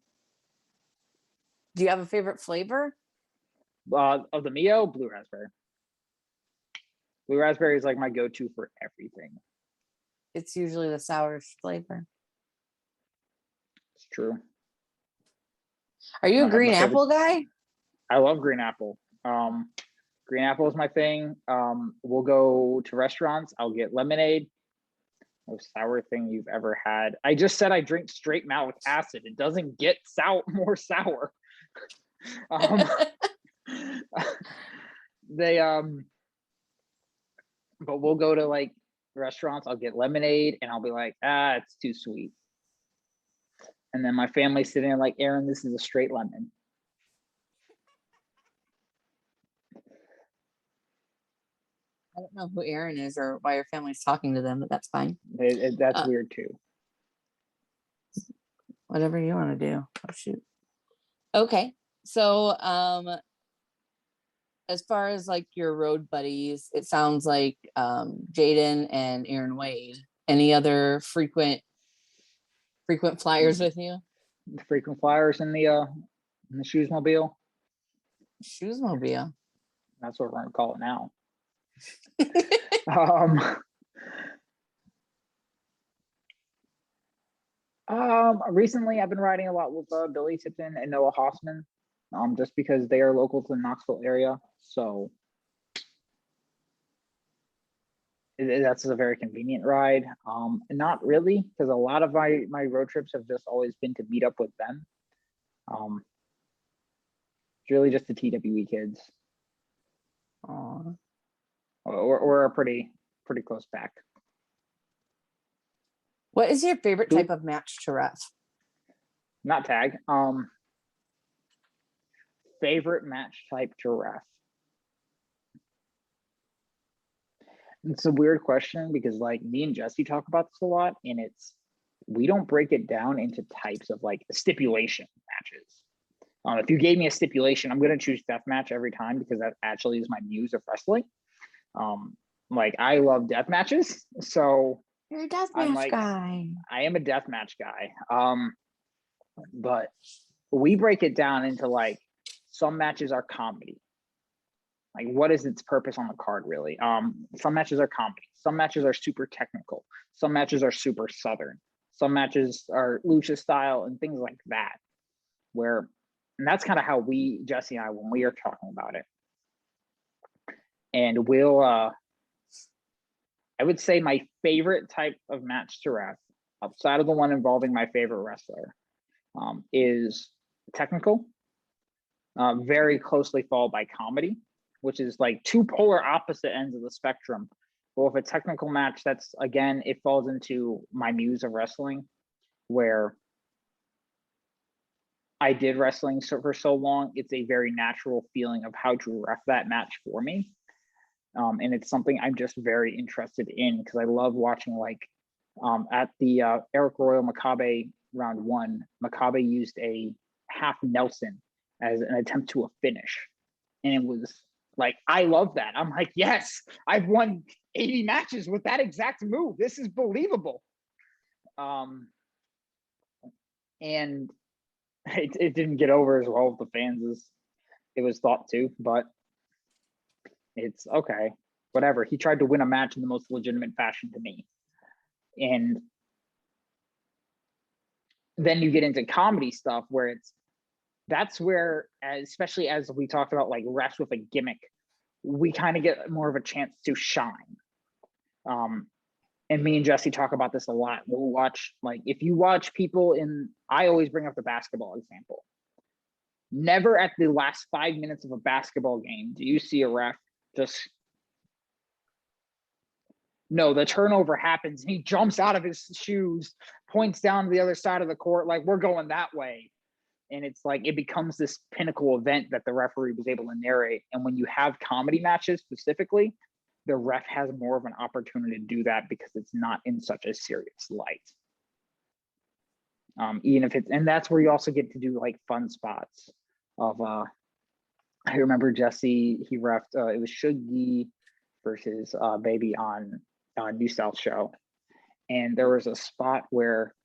Do you have a favorite flavor? Of the Mio, blue raspberry. Blue raspberry is like my go-to for everything. It's usually the sour flavor. It's true. Are you a I have my green favorite- apple guy? I love green apple. Green apple is my thing. We'll go to restaurants. I'll get lemonade. Most sour thing you've ever had. I just said I drink straight malic acid. It doesn't get more sour. But we'll go to like restaurants. I'll get lemonade and I'll be like, it's too sweet. And then my family's sitting there like, Aaron, this is a straight lemon. I don't know who Aaron is or why your family's talking to them, but that's fine. That's weird too. Whatever you want to do. Oh shoot. Okay. So as far as like your road buddies, it sounds like Jaden and Aaron Wade. Any other frequent flyers with you? The frequent flyers in the Shoesmobile. Shoesmobile. That's what we're gonna call it now. Recently I've been riding a lot with Billy Tipton and Noah Hossman, just because they are local to the Knoxville area. So that's a very convenient ride. Not really, because a lot of my road trips have just always been to meet up with them. It's really just the TWE kids. Aww. We're a pretty close pack. What is your favorite type of match to ref? Not tag. Favorite match type to ref. It's a weird question because like me and Jesse talk about this a lot, and we don't break it down into types of like stipulation matches. If you gave me a stipulation, I'm gonna choose death match every time because that actually is my muse of wrestling. Like I love death matches, so you're a death match guy. I am a death match guy. But we break it down into like some matches are comedy. Like what is its purpose on the card really? Some matches are comedy. Some matches are super technical. Some matches are super Southern. Some matches are lucha style and things like that. And that's kind of how Jesse and I, when we are talking about it. And I would say my favorite type of match to ref, outside of the one involving my favorite wrestler, is technical, very closely followed by comedy, which is like two polar opposite ends of the spectrum. But with a technical match, that's, again, it falls into my muse of wrestling, where I did wrestling for so long, it's a very natural feeling of how to ref that match for me. And it's something I'm just very interested in because I love watching, like at the Eric Royal Makabe round 1, Makabe used a half Nelson as an attempt to a finish. And it was like, I love that. I'm like, yes, I've won 80 matches with that exact move. This is believable. And it didn't get over as well with the fans as it was thought to, but it's okay, whatever. He tried to win a match in the most legitimate fashion to me. And then you get into comedy stuff where that's where, especially as we talked about like refs with a gimmick, we kind of get more of a chance to shine. And me and Jesse talk about this a lot. We'll watch, like, if you watch people I always bring up the basketball example. Never at the last 5 minutes of a basketball game do you see a ref no, the turnover happens and he jumps out of his shoes, points down to the other side of the court, like, we're going that way. And it's like, it becomes this pinnacle event that the referee was able to narrate. And when you have comedy matches specifically, the ref has more of an opportunity to do that because it's not in such a serious light. Even if and that's where you also get to do like fun spots of, I remember Jesse, he reffed, it was Shuggy versus Baby on New South Show. And there was a spot where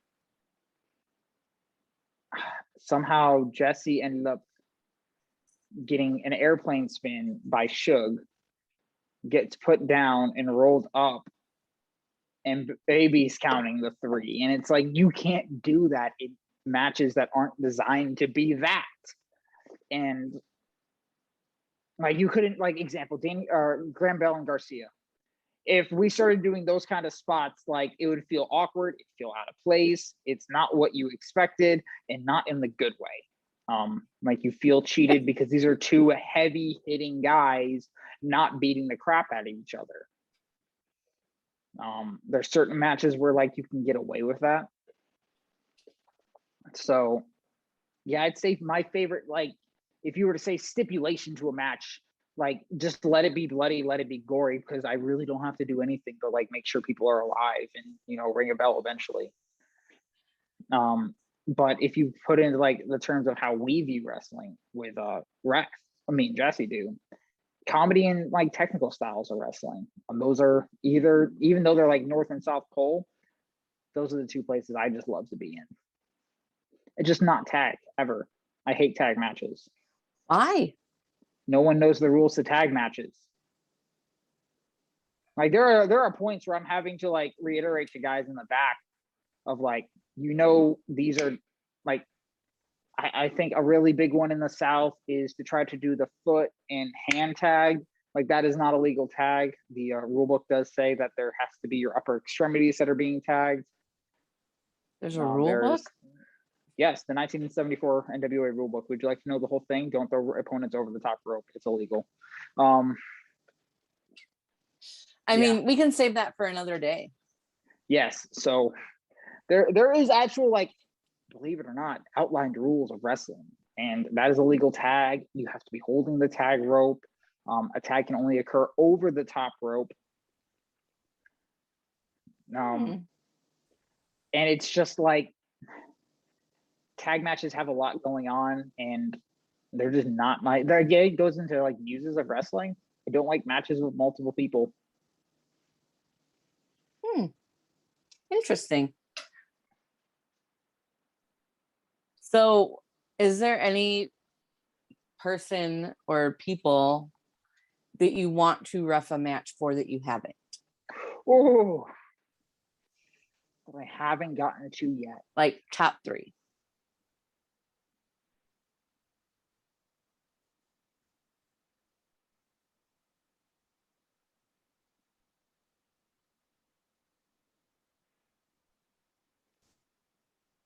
somehow Jesse ended up getting an airplane spin by Suge, gets put down and rolled up, and Baby's counting the 3. And it's like, you can't do that in matches that aren't designed to be that. And like, you couldn't, like, example, Graham Bell and Garcia. If we started doing those kind of spots, like, it would feel awkward, it'd feel out of place. It's not what you expected, and not in the good way. Like, you feel cheated because these are 2 heavy hitting guys not beating the crap out of each other. There's certain matches where, like, you can get away with that. So yeah, I'd say my favorite, like, if you were to say stipulation to a match, like, just let it be bloody, let it be gory, because I really don't have to do anything but, like, make sure people are alive and, you know, ring a bell eventually. But if you put into, like, the terms of how we view wrestling with Jesse do, comedy and, like, technical styles of wrestling, those are either, even though they're like North and South Pole, those are the 2 places I just love to be in. It's just not tag ever. I hate tag matches. Why? No one knows the rules to tag matches. Like, there are points where I'm having to, like, reiterate to guys in the back of, like, you know, these are, like, I think a really big one in the South is to try to do the foot and hand tag. Like, that is not a legal tag. The rule book does say that there has to be your upper extremities that are being tagged. There's a rule book? Yes, the 1974 NWA rule book. Would you like to know the whole thing? Don't throw opponents over the top rope. It's illegal. I mean, we can save that for another day. Yes. So there is actual, like, believe it or not, outlined rules of wrestling. And that is a legal tag. You have to be holding the tag rope. A tag can only occur over the top rope. And it's just like, tag matches have a lot going on, and they're just not my, again, it goes into, like, uses of wrestling. I don't like matches with multiple people. Interesting. So is there any person or people that you want to ref a match for that you haven't? Oh, I haven't gotten to yet. Like, top 3.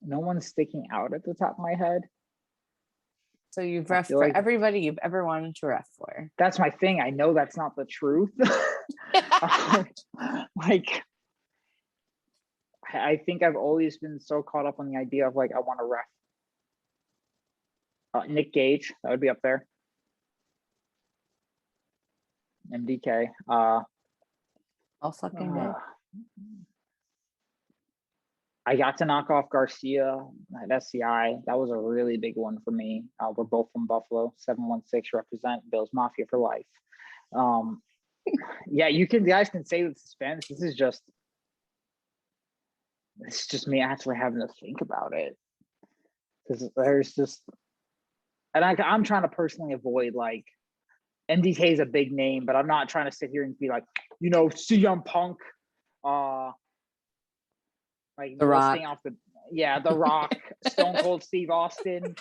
No one's sticking out at the top of my head. So you've ref for like everybody you've ever wanted to ref for. That's my thing. I know that's not the truth. Like, I think I've always been so caught up on the idea of, like, I want to ref. Nick Gage, that would be up there. MDK. All fucking day. I got to knock off Garcia at SCI. That was a really big one for me. We're both from Buffalo. 716 represent Bill's Mafia for life. Yeah, you guys can say with suspense. It's just me actually having to think about it, because there's just, and I'm trying to personally avoid, like, MDK is a big name, but I'm not trying to sit here and be like, you know, CM Punk, like The Rock. Off the Rock, Stone Cold Steve Austin,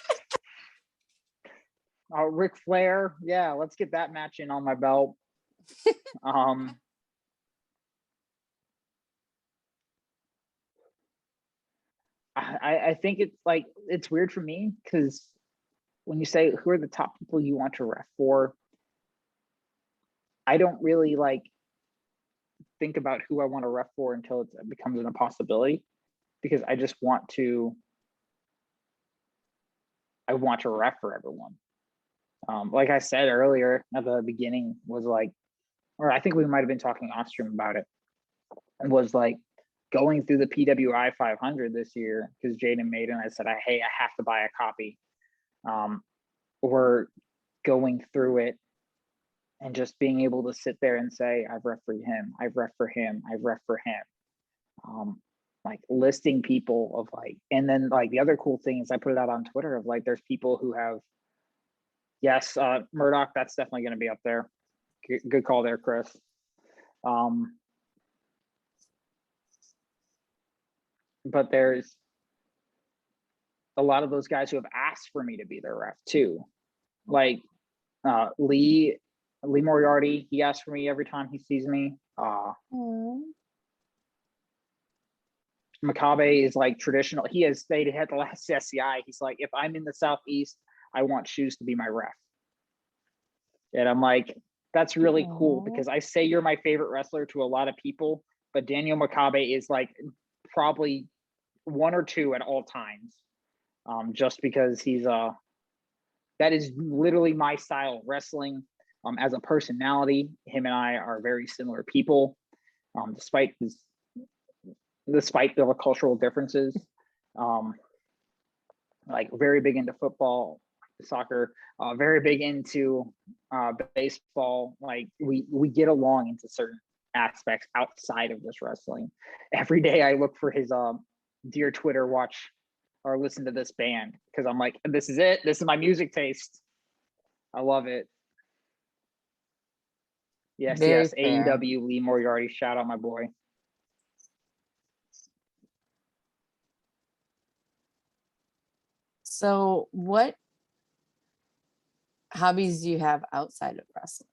Ric Flair. Yeah, let's get that match in on my belt. I think it's like, it's weird for me, because when you say who are the top people you want to ref for, I don't really, like, think about who I want to ref for until it becomes an impossibility, because I just want to ref for everyone. Like I said earlier at the beginning, was like, or I think we might have been talking off stream about it, and was like, going through the PWI 500 this year, because Jaden made it, and I said, hey, I have to buy a copy. Or going through it and just being able to sit there and say, I've ref for him, I've ref for him, I've ref for him. Like listing people of like, and then like the other cool thing is I put it out on Twitter of like, there's people who have, yes, Murdoch, that's definitely going to be up there. Good call there, Chris. But there's a lot of those guys who have asked for me to be their ref too. Like Lee Moriarty, he asks for me every time he sees me. Makabe is like traditional. He has stated at the last SCI, he's like, if I'm in the Southeast, I want Shoes to be my ref. And I'm like, that's really cool, because I say you're my favorite wrestler to a lot of people, but Daniel Makabe is like probably 1 or 2 at all times. Just because he's that is literally my style of wrestling. As a personality, him and I are very similar people, despite the cultural differences. Like very big into football, soccer, very big into baseball. Like we get along into certain aspects outside of just wrestling. Every day I look for his dear Twitter watch or listen to this band, because I'm like, this is it. This is my music taste. I love it. Yes, Very yes. fair. AEW Lee Moriarty. Shout out my boy. So what hobbies do you have outside of wrestling?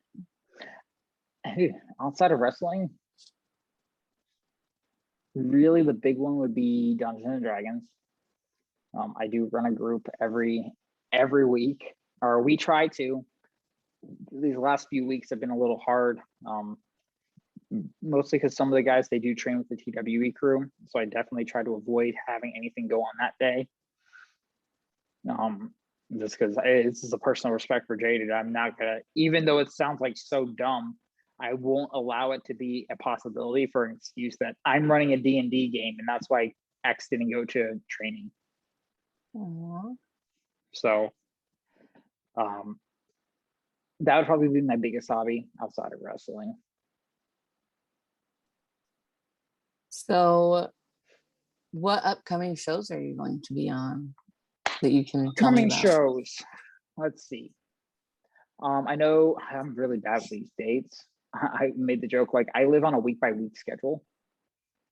Outside of wrestling, really the big one would be Dungeons and Dragons. I do run a group every week, or we try to. These last few weeks have been a little hard, mostly because some of the guys, they do train with the TWE crew, so I definitely try to avoid having anything go on that day. Just because it's just a personal respect for Jaded. I'm not gonna, even though it sounds like so dumb, I won't allow it to be a possibility for an excuse that I'm running a D&D game and that's why X didn't go to training. Aww. So that would probably be my biggest hobby outside of wrestling. So what upcoming shows are you going to be on that you can tell me Upcoming about? shows. Let's see. I know I'm really bad with these dates. I made the joke, like I live on a week by week schedule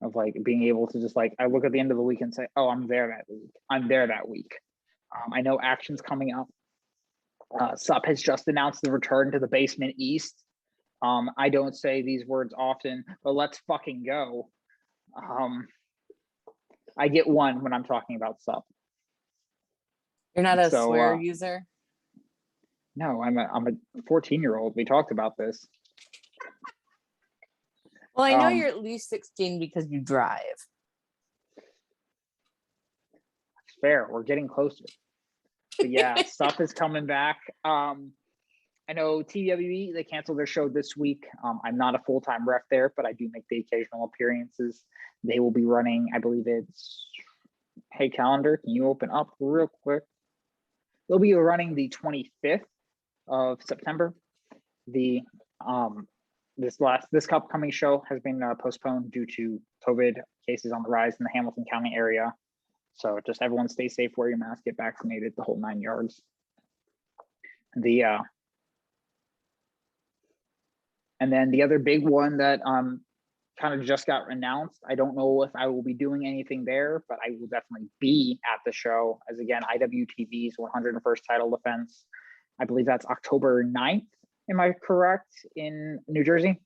of like being able to just like, I look at the end of the week and say, oh, I'm there that week. I'm there that week. I know Action's coming up. SUP has just announced the return to the Basement East. I don't say these words often, but let's fucking go. I get one when I'm talking about SUP. You're not a swear user? No, I'm a 14-year-old. We talked about this. Well, I know you're at least 16 because you drive. Fair. We're getting closer. But yeah, SUP is coming back. I know TWE, they canceled their show this week. I'm not a full-time ref there, but I do make the occasional appearances. They will be running, I believe it's, hey, calendar, can you open up real quick? They'll be running the 25th of September. The this upcoming show has been postponed due to COVID cases on the rise in the Hamilton County area. So just everyone stay safe, wear your mask, get vaccinated, the whole 9 yards. And then the other big one that kind of just got announced, I don't know if I will be doing anything there, but I will definitely be at the show, as again, IWTV's 101st title defense. I believe that's October 9th. Am I correct? In New Jersey?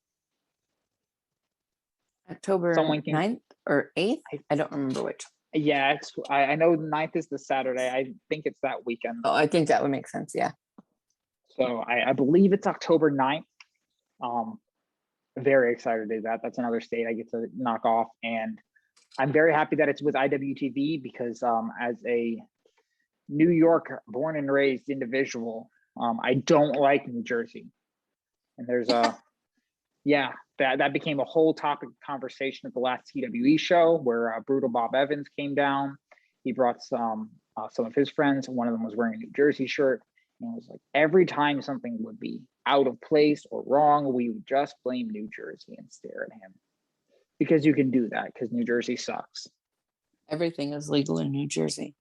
October 9th or 8th? I don't remember which. Yeah, I know 9th is the Saturday. I think it's that weekend. Oh, I think that would make sense, yeah. So I believe it's October 9th. Very excited to do that. That's another state I get to knock off. And I'm very happy that it's with IWTV because as a New York born and raised individual, I don't like New Jersey. And there's yeah, that became a whole topic of conversation at the last TWE show where Brutal Bob Evans came down. He brought some of his friends. One of them was wearing a New Jersey shirt. And it was like every time something would be out of place or wrong, we would just blame New Jersey and stare at him. Because you can do that, because New Jersey sucks. Everything is legal in New Jersey.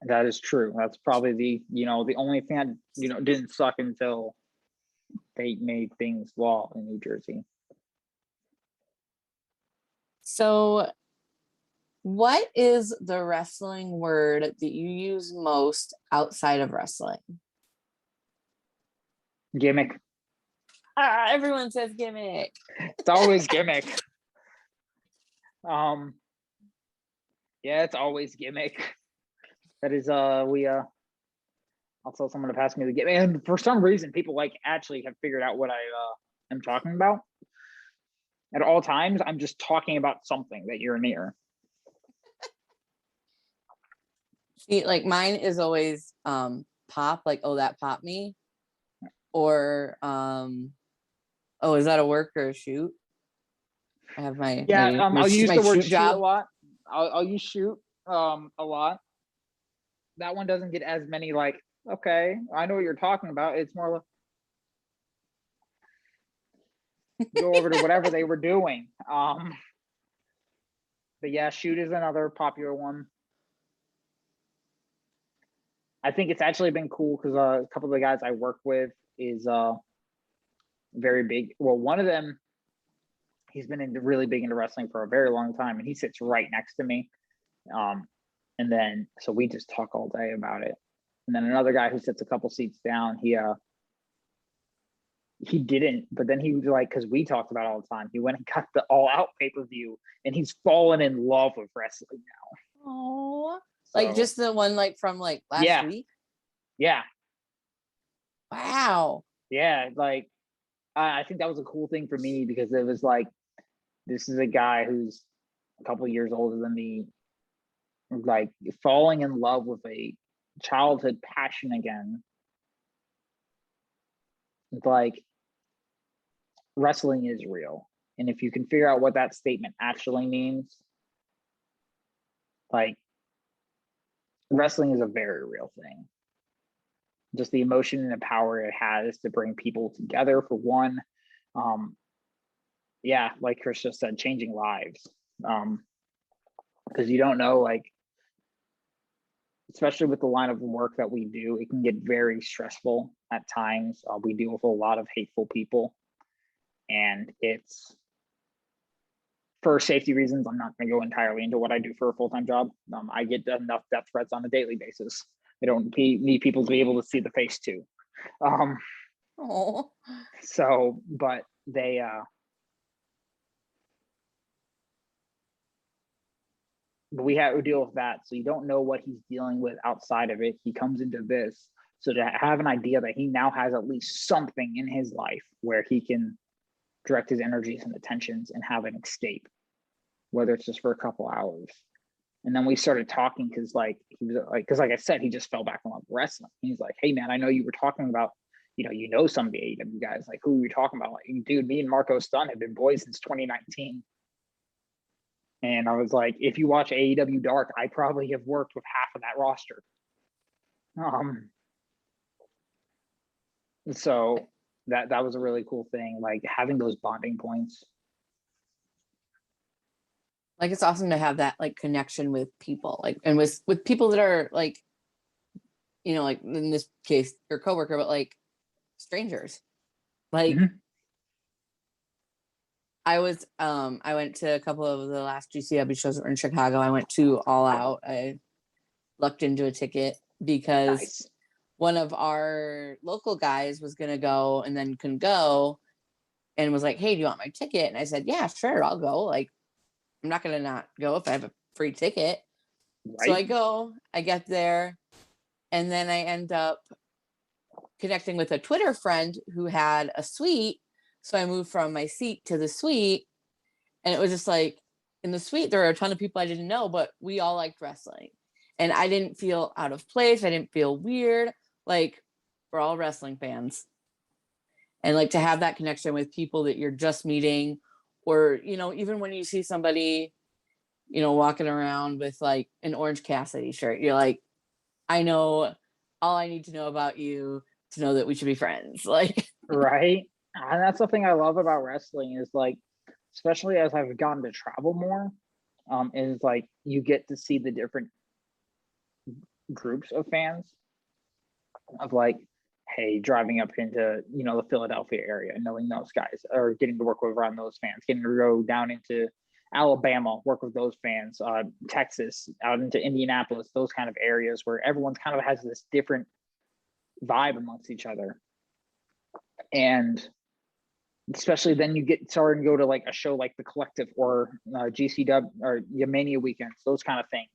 That is true. That's probably the only thing that, didn't suck until they made things law in New Jersey. So what is the wrestling word that you use most outside of wrestling? Gimmick. Everyone says gimmick. It's always gimmick. Yeah, it's always gimmick. That is I'll tell someone to pass me the gimmick. And for some reason, people actually have figured out what I am talking about. At all times, I'm just talking about something that you're near. See, mine is always pop, oh, that popped me. Or oh, is that a work or a shoot? I have my I'll use the word shoot job a lot. I'll use shoot a lot. That one doesn't get as many okay, I know what you're talking about. It's more go over to whatever they were doing. But yeah, shoot is another popular one. I think it's actually been cool because a couple of the guys I work with is very big. Well, one of them, he's been really big into wrestling for a very long time, and he sits right next to me. And then so we just talk all day about it. And then another guy who sits a couple seats down, he didn't, but then he was because we talked about it all the time, he went and got the All Out pay-per-view, and he's fallen in love with wrestling now. Oh, so, just the one from last week. Yeah. Wow. Yeah, I think that was a cool thing for me because it was this is a guy who's a couple of years older than me, falling in love with a childhood passion again. Wrestling is real, and if you can figure out what that statement actually means, wrestling is a very real thing. Just the emotion and the power it has to bring people together, for one. Yeah, like Chris just said, changing lives. Because you don't know, especially with the line of work that we do, it can get very stressful at times. We deal with a lot of hateful people, and it's, for safety reasons, I'm not going to go entirely into what I do for a full-time job. I get enough death threats on a daily basis. I don't need people to be able to see the face too. So, but they, but we have to deal with that. So you don't know what he's dealing with outside of it. He comes into this. So to have an idea that he now has at least something in his life where he can direct his energies and attentions and have an escape, whether it's just for a couple hours. And then we started talking because he was because I said, he just fell back in love with wrestling. He's like, hey man, I know you were talking about, some of the AEW guys, who were you talking about? Dude, me and Marco Stunt have been boys since 2019. And I was like, if you watch AEW Dark, I probably have worked with half of that roster. So that was a really cool thing, having those bonding points. It's awesome to have that connection with people, and with people that are in this case your coworker, but strangers. Mm-hmm. I went to a couple of the last GCW shows that were in Chicago. I went to All Out. I lucked into a ticket because one of our local guys was gonna go and then couldn't go, and was like, hey, do you want my ticket? And I said, yeah, sure, I'll go. I'm not going to not go if I have a free ticket. Right. So I go, I get there, and then I end up connecting with a Twitter friend who had a suite. So I moved from my seat to the suite, and it was just in the suite, there were a ton of people I didn't know, but we all liked wrestling. And I didn't feel out of place. I didn't feel weird. We're all wrestling fans. And to have that connection with people that you're just meeting, or, even when you see somebody, walking around with an Orange Cassidy shirt, you're like, I know all I need to know about you. to know that we should be friends. Like, Right. And that's the thing I love about wrestling is like, especially as I've gotten to travel more, is like you get to see the different groups of fans of like, hey, driving up into, you know, the Philadelphia area, knowing those guys, or getting to work with around those fans, getting to go down into Alabama, work with those fans, Texas, out into Indianapolis, those kind of areas where everyone kind of has this different vibe amongst each other. And especially then you get started and go to like a show like The Collective or GCW or Mania weekends, those kind of things,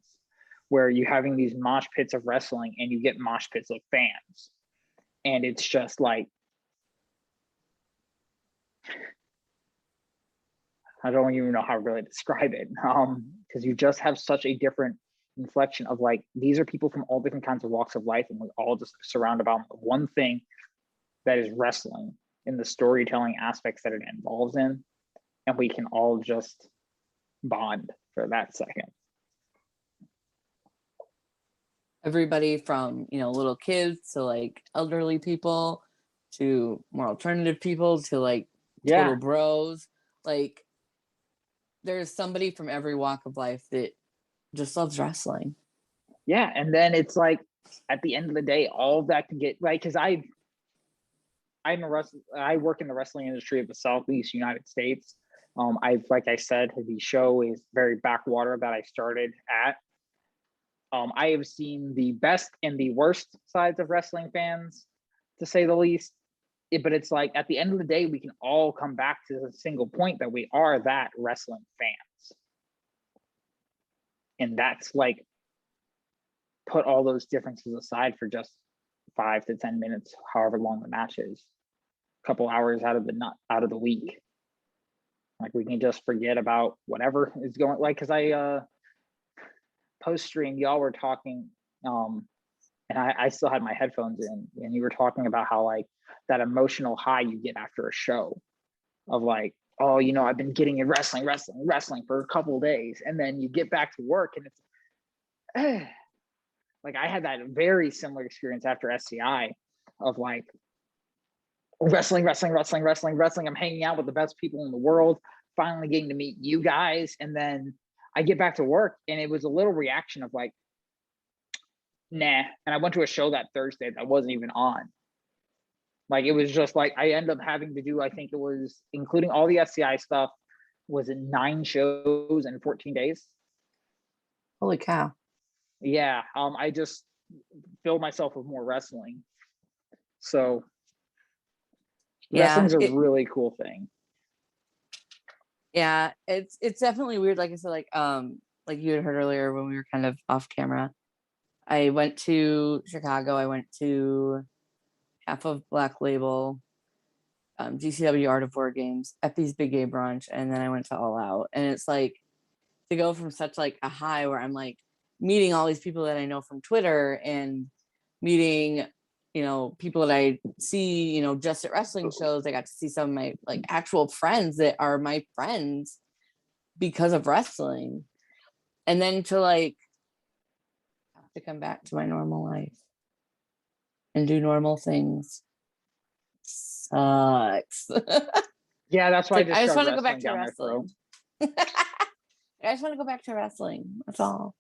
where you're having these mosh pits of wrestling and you get mosh pits of fans. And it's just like, I don't even know how to really describe it, because you just have such a different inflection of like, these are people from all different kinds of walks of life, and we all just surround about one thing that is wrestling in the storytelling aspects that it involves in, and we can all just bond for that second. everybody from, you know, little kids to like elderly people to more alternative people to like total bros. Like, there's somebody from every walk of life that just loves wrestling. Yeah, and then it's like at the end of the day, all of that can get like, because I work in the wrestling industry of the Southeast United States. Like I said, the show is very backwater that I started at. I have seen the best and the worst sides of wrestling fans, to say the least. But it's like at the end of the day, we can all come back to the single point that we are that wrestling fans. And that's like, put all those differences aside for just 5 to 10 minutes, however long the match is, a couple hours out of the week. Like, we can just forget about whatever is going, like, because I post stream, y'all were talking, and I still had my headphones in, and you were talking about how like that emotional high you get after a show of like, oh, you know, I've been getting in wrestling for a couple of days, and then you get back to work and it's like, I had that very similar experience after SCI of like wrestling. I'm hanging out with the best people in the world, finally getting to meet you guys, and then I get back to work and it was a little reaction of like, nah. And I went to a show that Thursday that wasn't even on. Like, it was just like, I ended up having to do, I think it was, including all the SCI stuff, was it 9 shows in 14 days? Holy cow. Yeah. I just filled myself with more wrestling. So wrestling's a really cool thing. Yeah, it's definitely weird. Like I said, like you had heard earlier when we were kind of off camera, I went to Chicago. I went to half of Black Label, GCW Art of War Games, Epi's Big Gay Brunch, and then I went to All Out. And it's like, to go from such like a high where I'm like meeting all these people that I know from Twitter and meeting, you know, people that I see, you know, just at wrestling shows. I got to see some of my like actual friends that are my friends because of wrestling. And then to like have to come back to my normal life and do normal things sucks. Yeah, that's why like, I just want to go back to wrestling. I just want to go back to wrestling. That's all.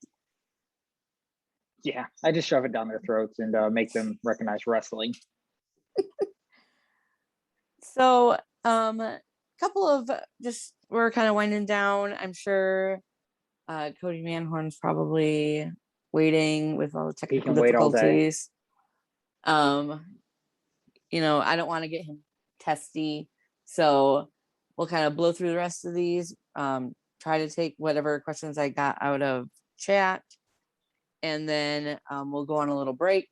Yeah, I just shove it down their throats and make them recognize wrestling. So, couple of just, we're kind of winding down. I'm sure Cody Manhorn's probably waiting with all the technical difficulties. You know, I don't want to get him testy, so we'll kind of blow through the rest of these. Try to take whatever questions I got out of chat, and then we'll go on a little break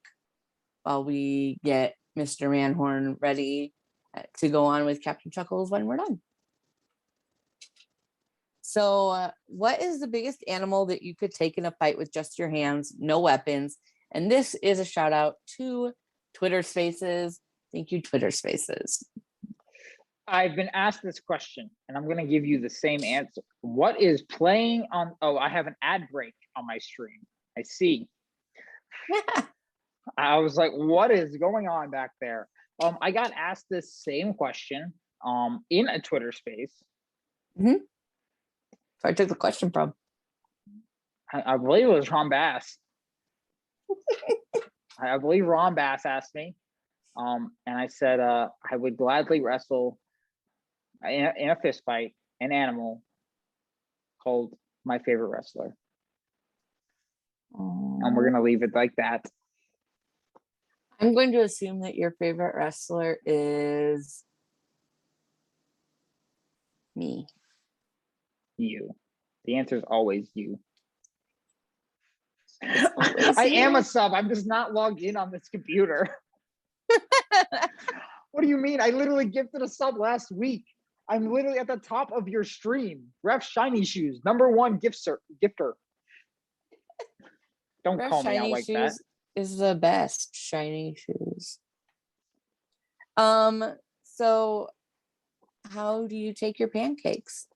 while we get Mr. Manhorn ready to go on with Captain Chuckles when we're done. So what is the biggest animal that you could take in a fight with just your hands, no weapons? And this is a shout out to Twitter Spaces. Thank you, Twitter Spaces. I've been asked this question, and I'm going to give you the same answer. What is playing on? Oh, I have an ad break on my stream. I see. I was like, what is going on back there? I got asked this same question in a Twitter space. So I took the question from. I believe it was Ron Bass. I believe Ron Bass asked me. And I said I would gladly wrestle in a fist fight an animal called my favorite wrestler. And we're gonna leave it like that. I'm going to assume that your favorite wrestler is me. You. The answer is always you. Always I you. am a sub. I'm just not logged in on this computer. What do you mean? I literally gifted a sub last week. I'm literally at the top of your stream. Ref Shiny Shoes, #1 gifter. Don't Ref call me out Shiny like that. Shoes is the best. Shiny Shoes. So how do you take your pancakes?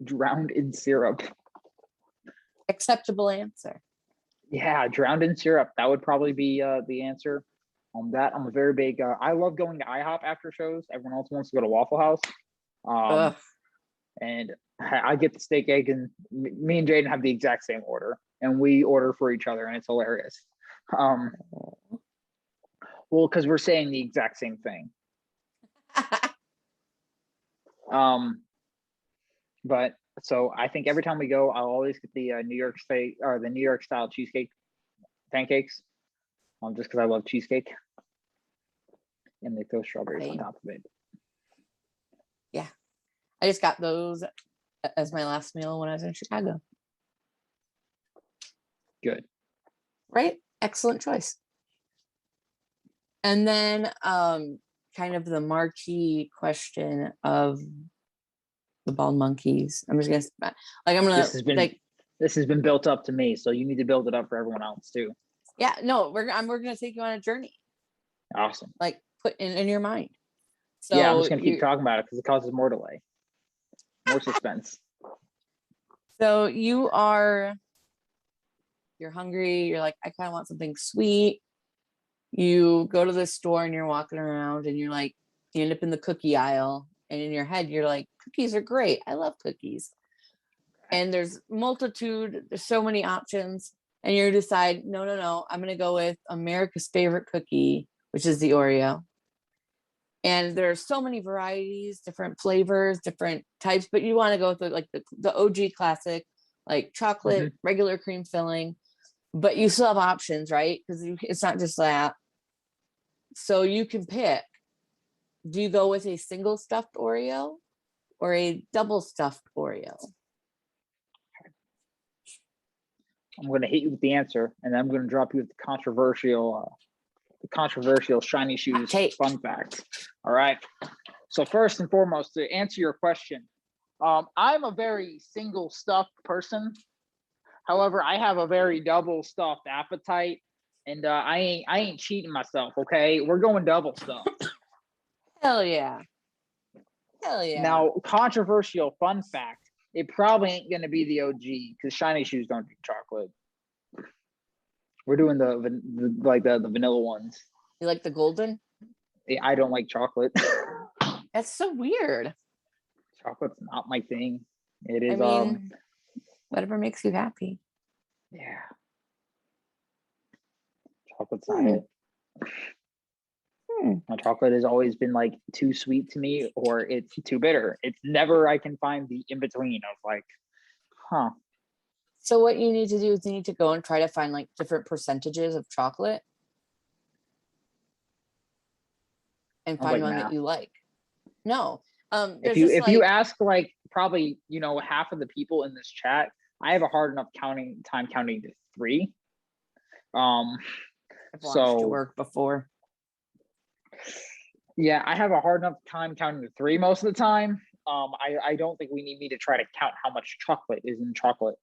Drowned in syrup. Acceptable answer. Yeah, drowned in syrup. That would probably be the answer. That I'm a very big. I love going to IHOP after shows. Everyone else wants to go to Waffle House. And I get the steak, egg, and me and Jaden have the exact same order, and we order for each other, and it's hilarious. Well, because we're saying the exact same thing. But so I think every time we go, I'll always get the New York style cheesecake pancakes, just because I love cheesecake, and they throw strawberries on top of it. Yeah, I just got those as my last meal when I was in Chicago. Good. Right? Excellent choice. And then kind of the marquee question of the bald monkeys. I'm just gonna this has been built up to me, so you need to build it up for everyone else too. Yeah, no, we're gonna take you on a journey. Awesome. Like put in your mind. So yeah, I'm just gonna keep talking about it because it causes more delay, more suspense. So you're hungry. You're like, I kind of want something sweet. You go to the store and you're walking around and you're like, you end up in the cookie aisle, and in your head you're like, cookies are great. I love cookies. And there's so many options, and you decide, no, I'm gonna go with America's favorite cookie, which is the Oreo. And there are so many varieties, different flavors, different types, but you want to go with the OG classic, like chocolate, regular cream filling, but you still have options, right? Because it's not just that. So you can pick. Do you go with a single stuffed Oreo or a double stuffed Oreo? I'm going to hit you with the answer, and then I'm going to drop you with the controversial Shiny Shoes fun fact. All right. So first and foremost, to answer your question, I'm a very single stuffed person. However, I have a very double stuffed appetite, and I ain't cheating myself. Okay, we're going double stuffed. Hell yeah. Hell yeah. Now, controversial fun fact, it probably ain't going to be the OG because Shiny Shoes don't do chocolate. We're doing the vanilla ones. You like the golden? I don't like chocolate. That's so weird. Chocolate's not my thing. It is. Whatever makes you happy. Yeah. Chocolate's not it. Chocolate has always been like too sweet to me, or it's too bitter. It's never I can find the in between of like, huh. So what you need to do is you need to go and try to find like different percentages of chocolate and find one that you like. No. If you ask like probably, half of the people in this chat, I have a hard enough time counting to 3. I've watched you work before. Yeah, I have a hard enough time counting to 3 most of the time. I don't think we need me to try to count how much chocolate is in chocolate.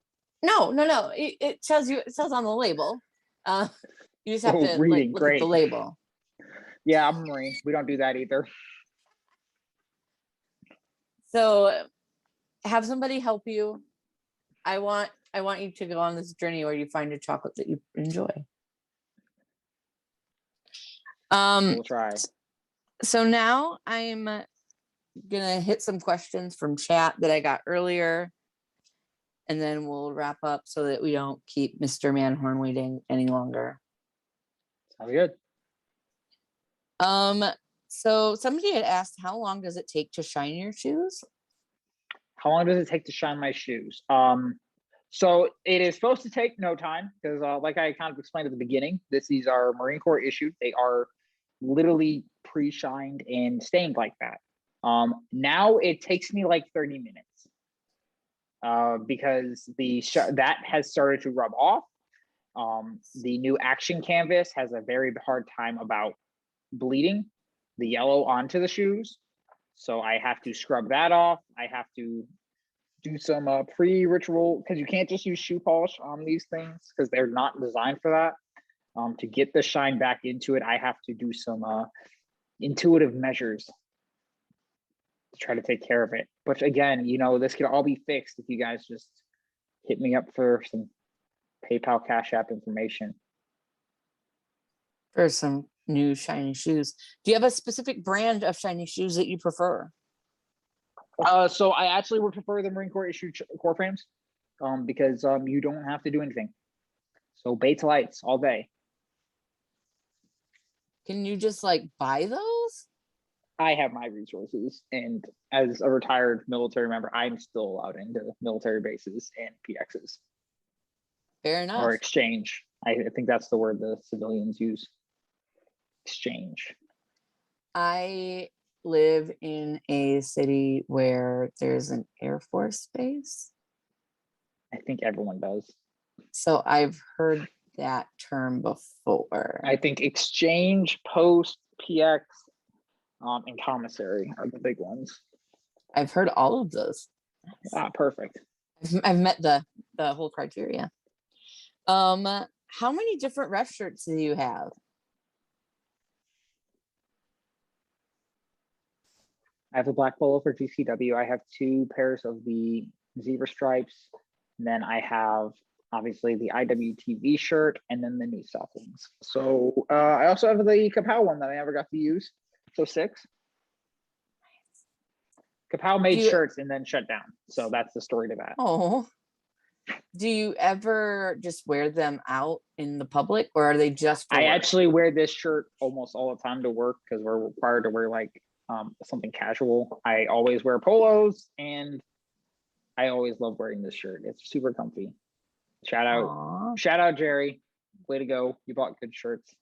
No. It says on the label. You just have to look at the label. Yeah, I'm a Marine. We don't do that either. So have somebody help you. I want I want you to go on this journey where you find a chocolate that you enjoy. We'll try. So now I'm gonna hit some questions from chat that I got earlier, and then we'll wrap up so that we don't keep Mr. Manhorn waiting any longer. Sounds good. So somebody had asked, how long does it take to shine your shoes? How long does it take to shine my shoes? So it is supposed to take no time because, like I kind of explained at the beginning, these are Marine Corps issued. They are literally pre-shined and stained like that. Now it takes me like 30 minutes because that has started to rub off. The new action canvas has a very hard time about bleeding the yellow onto the shoes. So I have to scrub that off. I have to do some pre-ritual, because you can't just use shoe polish on these things because they're not designed for that. To get the shine back into it, I have to do some intuitive measures to try to take care of it. But again, you know, this could all be fixed if you guys just hit me up for some PayPal, Cash App information. For some new shiny shoes. Do you have a specific brand of shiny shoes that you prefer? So I actually would prefer the Marine Corps issued core frames because you don't have to do anything. So Bates Lights all day. Can you just like buy those? I have my resources, and as a retired military member, I'm still allowed into military bases and PXs. Fair enough. Or exchange. I think that's the word the civilians use. Exchange. I live in a city where there's an Air Force base. I think everyone does. So I've heard that term before. I think exchange, post, PX, and commissary are the big ones. I've heard all of those. Perfect. I've met the whole criteria. How many different ref shirts do you have? I have a black polo for GCW. I have 2 pairs of the zebra stripes. And then I have obviously the IWTV shirt and then the new Southlands. So I also have the Kapow one that I never got to use. So 6. Kapow made shirts and then shut down. So that's the story to that. Oh. Do you ever just wear them out in the public, or are they just for I work? actually wear this shirt almost all the time to work because we're required to wear like something casual. I always wear polos, and I always love wearing this shirt. It's super comfy. Shout out Jerry. Way to go. You bought good shirts.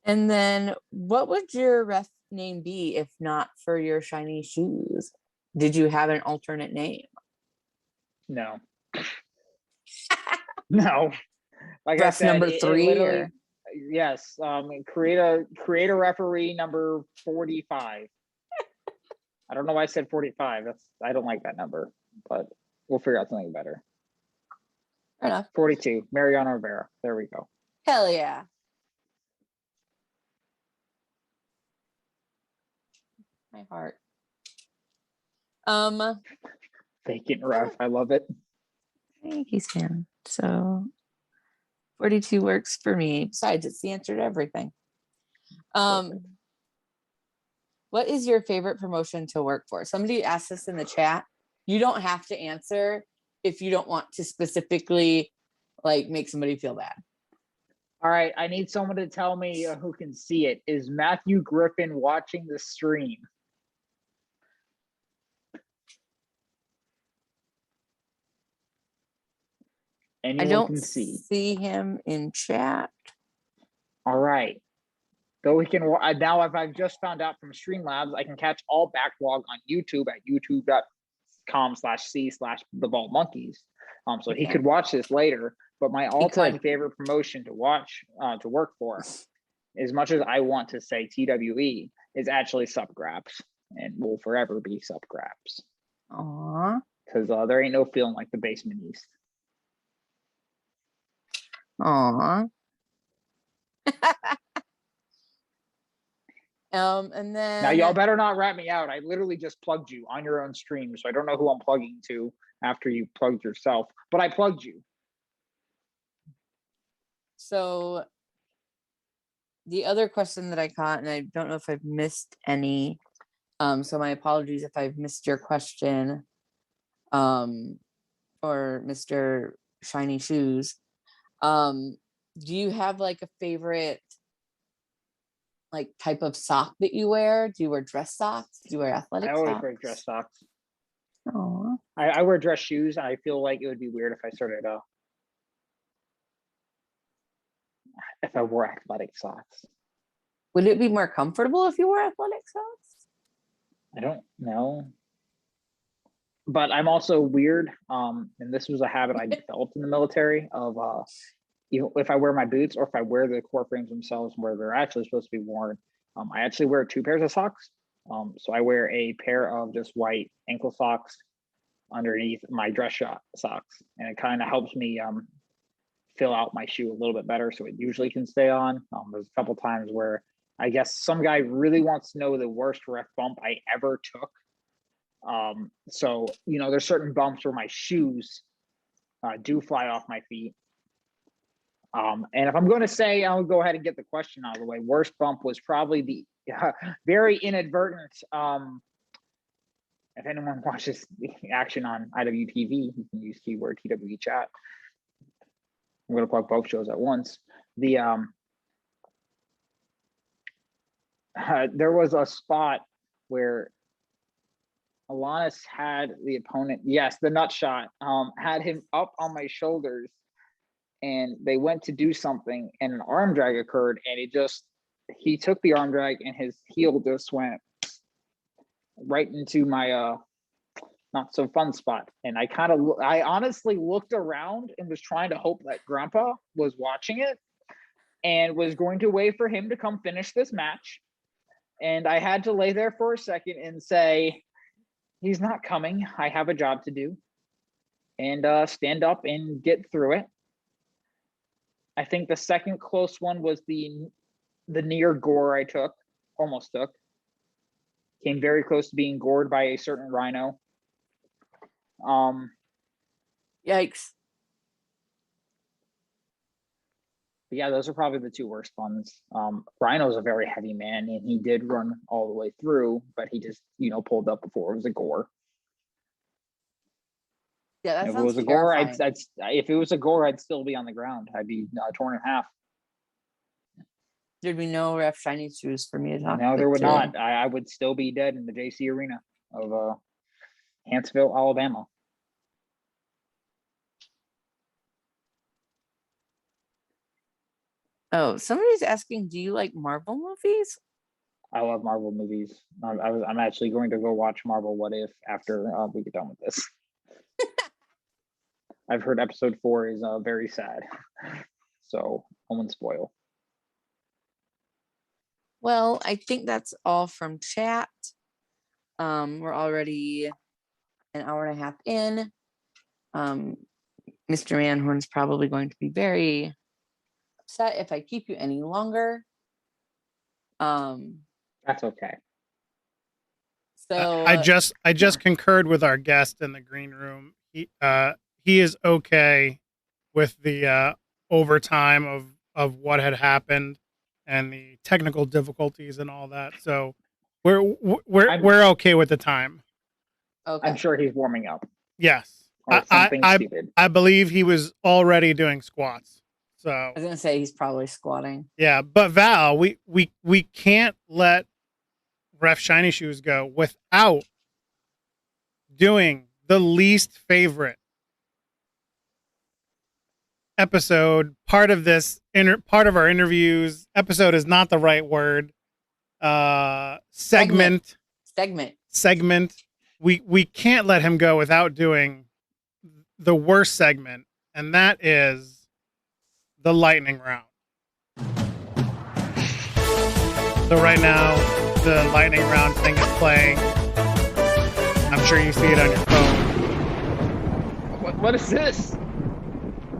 And then what would your ref name be if not for your shiny shoes? Did you have an alternate name? No. No. Like Ref I said, number 3 or? Yes. Create a referee number 45. I don't know why I said 45. I don't like that number, but we'll figure out something better. Fair enough. 42. Mariano Rivera. There we go. Hell yeah. My heart. Vacant ref. I love it. Thank you, Sam. So 42 works for me. Besides, it's the answer to everything. What is your favorite promotion to work for? Somebody asked this in the chat. You don't have to answer if you don't want to specifically like make somebody feel bad. All right, I need someone to tell me who can see it. Is Matthew Griffin watching the stream? Anyone I don't can see him in chat. All right. So we can now, if I've just found out from Streamlabs, I can catch all backlog on YouTube at youtube.com/c/thebaldmonkeys. So he could watch this later. But my all-time favorite promotion to watch, to work for, as much as I want to say TWE, is actually Subgraps, and will forever be Subgraps. Aww. Because there ain't no feeling like the Basement East. Aww. And then Now y'all better not rat me out. I literally just plugged you on your own stream, so I don't know who I'm plugging to after you plugged yourself, but I plugged you. So the other question that I caught, and I don't know if I've missed any, so my apologies if I've missed your question, or Mr. Shiny Shoes. Do you have like a favorite like type of sock that you wear? Do you wear dress socks? Do you wear athletic I socks? always wear dress socks. Aww. I wear dress shoes. I feel like it would be weird if I started if I wore athletic socks. Would it be more comfortable if you wore athletic socks? I don't know. But I'm also weird. And this was a habit I developed in the military of if I wear my boots or if I wear the core frames themselves where they're actually supposed to be worn, I actually wear 2 pairs of socks. So I wear a pair of just white ankle socks underneath my dress socks, and it kind of helps me fill out my shoe a little bit better so it usually can stay on. There's a couple times where I guess some guy really wants to know the worst ref bump I ever took. So, you know, there's certain bumps where my shoes do fly off my feet. And if I'm going to say, I'll go ahead and get the question out of the way. Worst bump was probably the very inadvertent. If anyone watches the action on IWTV, you can use keyword TWE chat. I'm going to plug both shows at once. There was a spot where Alanis had the opponent, yes, the nut shot, had him up on my shoulders, and they went to do something, and an arm drag occurred, and he took the arm drag, and his heel just went right into my not so fun spot. And I honestly looked around and was trying to hope that Grandpa was watching it and was going to wait for him to come finish this match. And I had to lay there for a second and say, he's not coming. I have a job to do. And stand up and get through it. I think the second close one was the near gore I almost took. Came very close to being gored by a certain rhino. Yikes. But yeah, those are probably the 2 worst ones. Rhino's a very heavy man, and he did run all the way through, but he just, pulled up before it was a gore. Yeah, that if sounds it was a terrifying. gore, if it was a gore, I'd still be on the ground. I'd be torn in half. There'd be no ref shiny shoes for me to talk. No, there would not. I would still be dead in the JC Arena of Huntsville, Alabama. Oh, somebody's asking, do you like Marvel movies? I love Marvel movies. I'm actually going to go watch Marvel What If after we get done with this. I've heard episode 4 is very sad. So I won't spoil. Well, I think that's all from chat. We're already an hour and a half in. Mr. Manhorn's probably going to be very upset if I keep you any longer. That's okay. So I just concurred with our guest in the green room. He is okay with the overtime of what had happened and the technical difficulties and all that. So we're okay with the time. okay. I'm sure he's warming up. Yes. Or something stupid. I believe he was already doing squats. So I was gonna say he's probably squatting. yeah, but Val, we can't let Ref Shiny Shoes go without doing the least favorite episode. Part of our interviews. Episode is not the right word. Segment. We can't let him go without doing the worst segment, and that is the lightning round. So right now, the lightning round thing is playing. I'm sure you see it on your phone. What is this?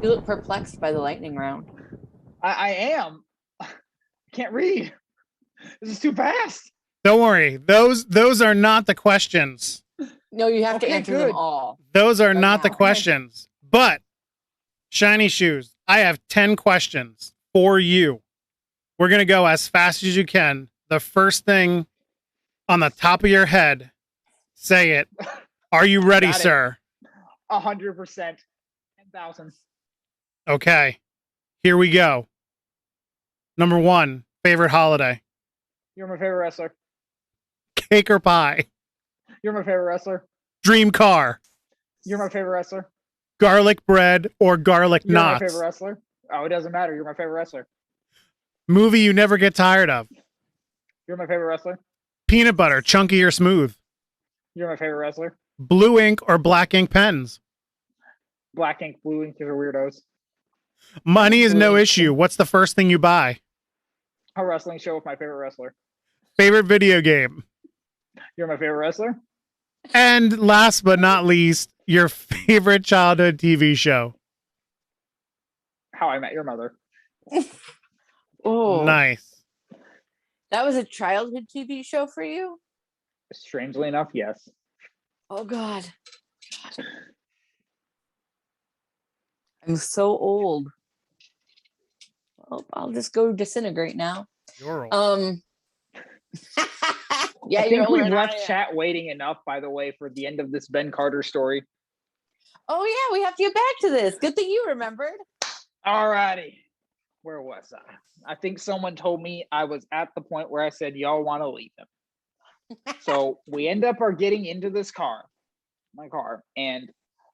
You look perplexed by the lightning round. I am. I can't read. This is too fast. Don't worry. Those are not the questions. No, you have to Okay, answer them good. all. Those are Right not the now. questions. But Shiny Shoes, I have 10 questions for you. We're going to go as fast as you can. The first thing on the top of your head, say it. Are you ready, Got it. sir? 100%. 10,000. Okay. Here we go. Number 1, favorite holiday. You're my favorite wrestler. Cake or pie? You're my favorite wrestler. Dream car? You're my favorite wrestler. Garlic bread or garlic You're my knots? favorite wrestler. Oh, it doesn't matter. You're my favorite wrestler. Movie you never get tired of? You're my favorite wrestler. Peanut butter, chunky or smooth? You're my favorite wrestler. Blue ink or black ink pens? Black ink, blue ink, you're weirdos. Money is no Blue ink. issue. What's the first thing you buy? A wrestling show with my favorite wrestler. Favorite video game? You're my favorite wrestler. And last but not least, your favorite childhood TV show. How I Met Your Mother. Oh, Nice. that was a childhood TV show for you? Strangely enough, yes. Oh God. I'm so old. Oh, I'll just go disintegrate now. You're old. Yeah, I you're think older we've than I left am. chat waiting enough, by the way, for the end of this Ben Carter story. Oh yeah, we have to get back to this. Good thing you remembered. Alrighty. Where was I? I think someone told me I was at the point where I said, y'all want to leave him. So we end up getting into this car, my car, and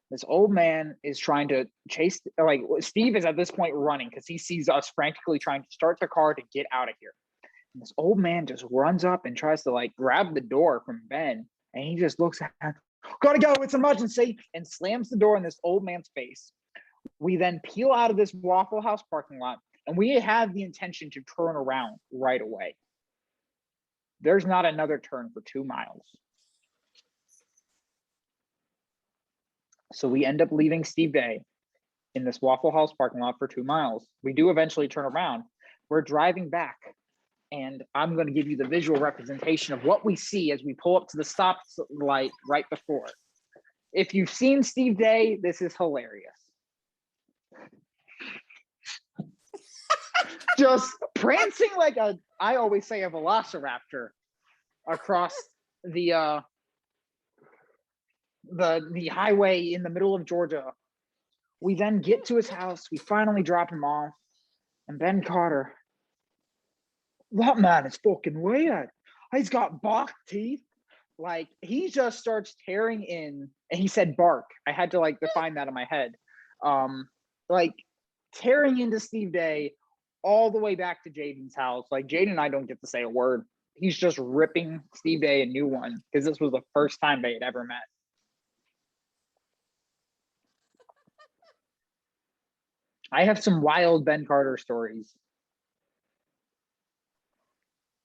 this old man is trying to chase, like Steve is at this point running because he sees us frantically trying to start the car to get out of here. And this old man just runs up and tries to like grab the door from Ben, and he just looks at, gotta go, it's an emergency, and slams the door in this old man's face. We then peel out of this Waffle House parking lot, and we have the intention to turn around right away. There's not another turn for 2 miles. So we end up leaving Steve Day in this Waffle House parking lot for 2 miles. We do eventually turn around. We're driving back, and I'm going to give you the visual representation of what we see as we pull up to the stop light right before. If you've seen Steve Day, this is hilarious. Just prancing like I always say, a velociraptor across the highway in the middle of Georgia. We then get to his house. We finally drop him off. And Ben Carter, that man is fucking weird. He's got bark teeth. Like, he just starts tearing in, and he said bark. I had to like define that in my head. Like tearing into Steve Day all the way back to Jaden's house. Like, Jaden and I don't get to say a word. He's just ripping Steve Day a new one because this was the first time they had ever met. I have some wild Ben Carter stories.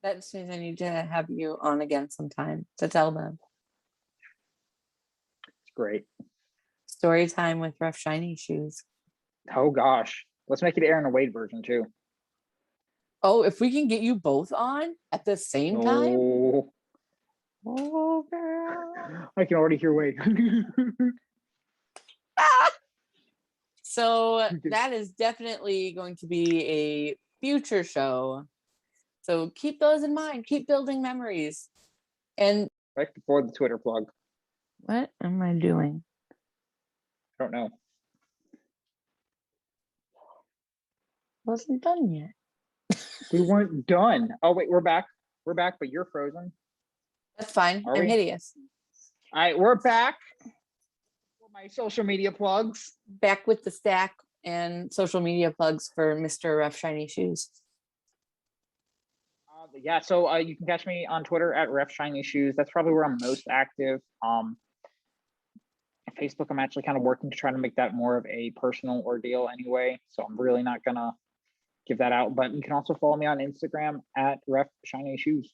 That just means I need to have you on again sometime to tell them. It's great. Story time with Rough Shiny Shoes. Oh gosh. Let's make it Aaron and Wade version too. Oh, if we can get you both on at the same time. Oh, Oh, girl. I can already hear Wade. So that is definitely going to be a future show. So keep those in mind. Keep building memories. And Right before the Twitter plug. what am I doing? I don't know. Wasn't done yet. We weren't done. Oh wait, we're back. We're back, but you're frozen. That's fine. Are I'm we? hideous. All right, we're back. For my social media plugs. Back with the stack and social media plugs for Mr. Rough Shiny Shoes. Yeah, so you can catch me on Twitter at Ref Shiny Shoes. That's probably where I'm most active. Facebook, I'm actually kind of working to try to make that more of a personal ordeal anyway. So I'm really not gonna give that out. But you can also follow me on Instagram at Ref Shiny Shoes.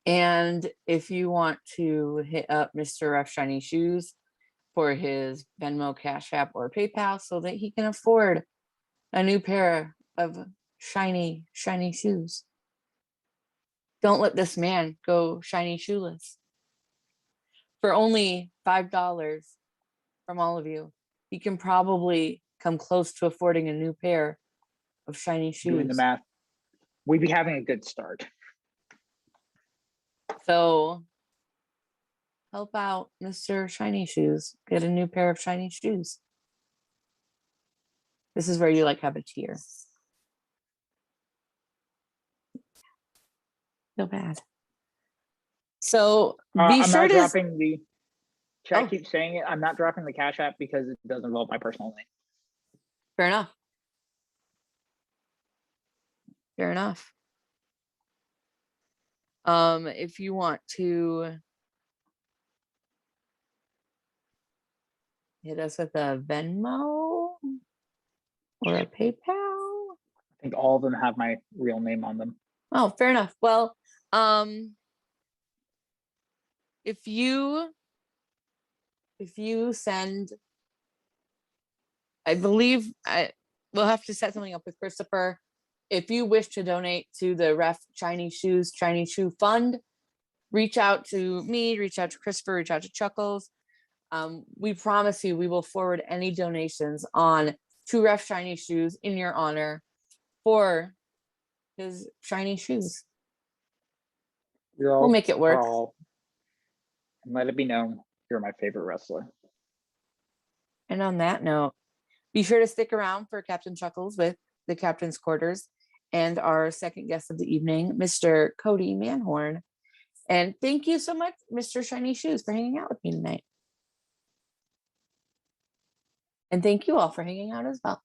And if you want to hit up Mr. Rough Shiny Shoes for his Venmo, Cash App, or PayPal so that he can afford a new pair of shiny shoes, Don't let this man go shiny shoeless. For only $5 from all of you, he can probably come close to affording a new pair of shiny Doing the shoes. math, we'd be having a good start. So help out Mr. Shiny Shoes. Get a new pair of shiny shoes. This is where you like have a tier. Feel bad. So be I'm sure not to dropping the. Should I Oh. keep saying it? I'm not dropping the Cash App because it doesn't involve my personal name. Fair enough. Fair enough. If you want to hit us with a Venmo or a PayPal. I think all of them have my real name on them. Oh, fair enough. Well, if you send, I believe we'll have to set something up with Christopher. If you wish to donate to the Ref Shiny Shoes Shiny Shoe Fund, reach out to me, reach out to Christopher, reach out to Chuckles. We promise you we will forward any donations on to Ref Shiny Shoes in your honor for his shiny shoes. We'll make it work. And let it be known, you're my favorite wrestler. And on that note, be sure to stick around for Captain Chuckles with the Captain's Quarters and our second guest of the evening, Mr. Cody Manhorn. And thank you so much, Mr. Shiny Shoes, for hanging out with me tonight. And thank you all for hanging out as well.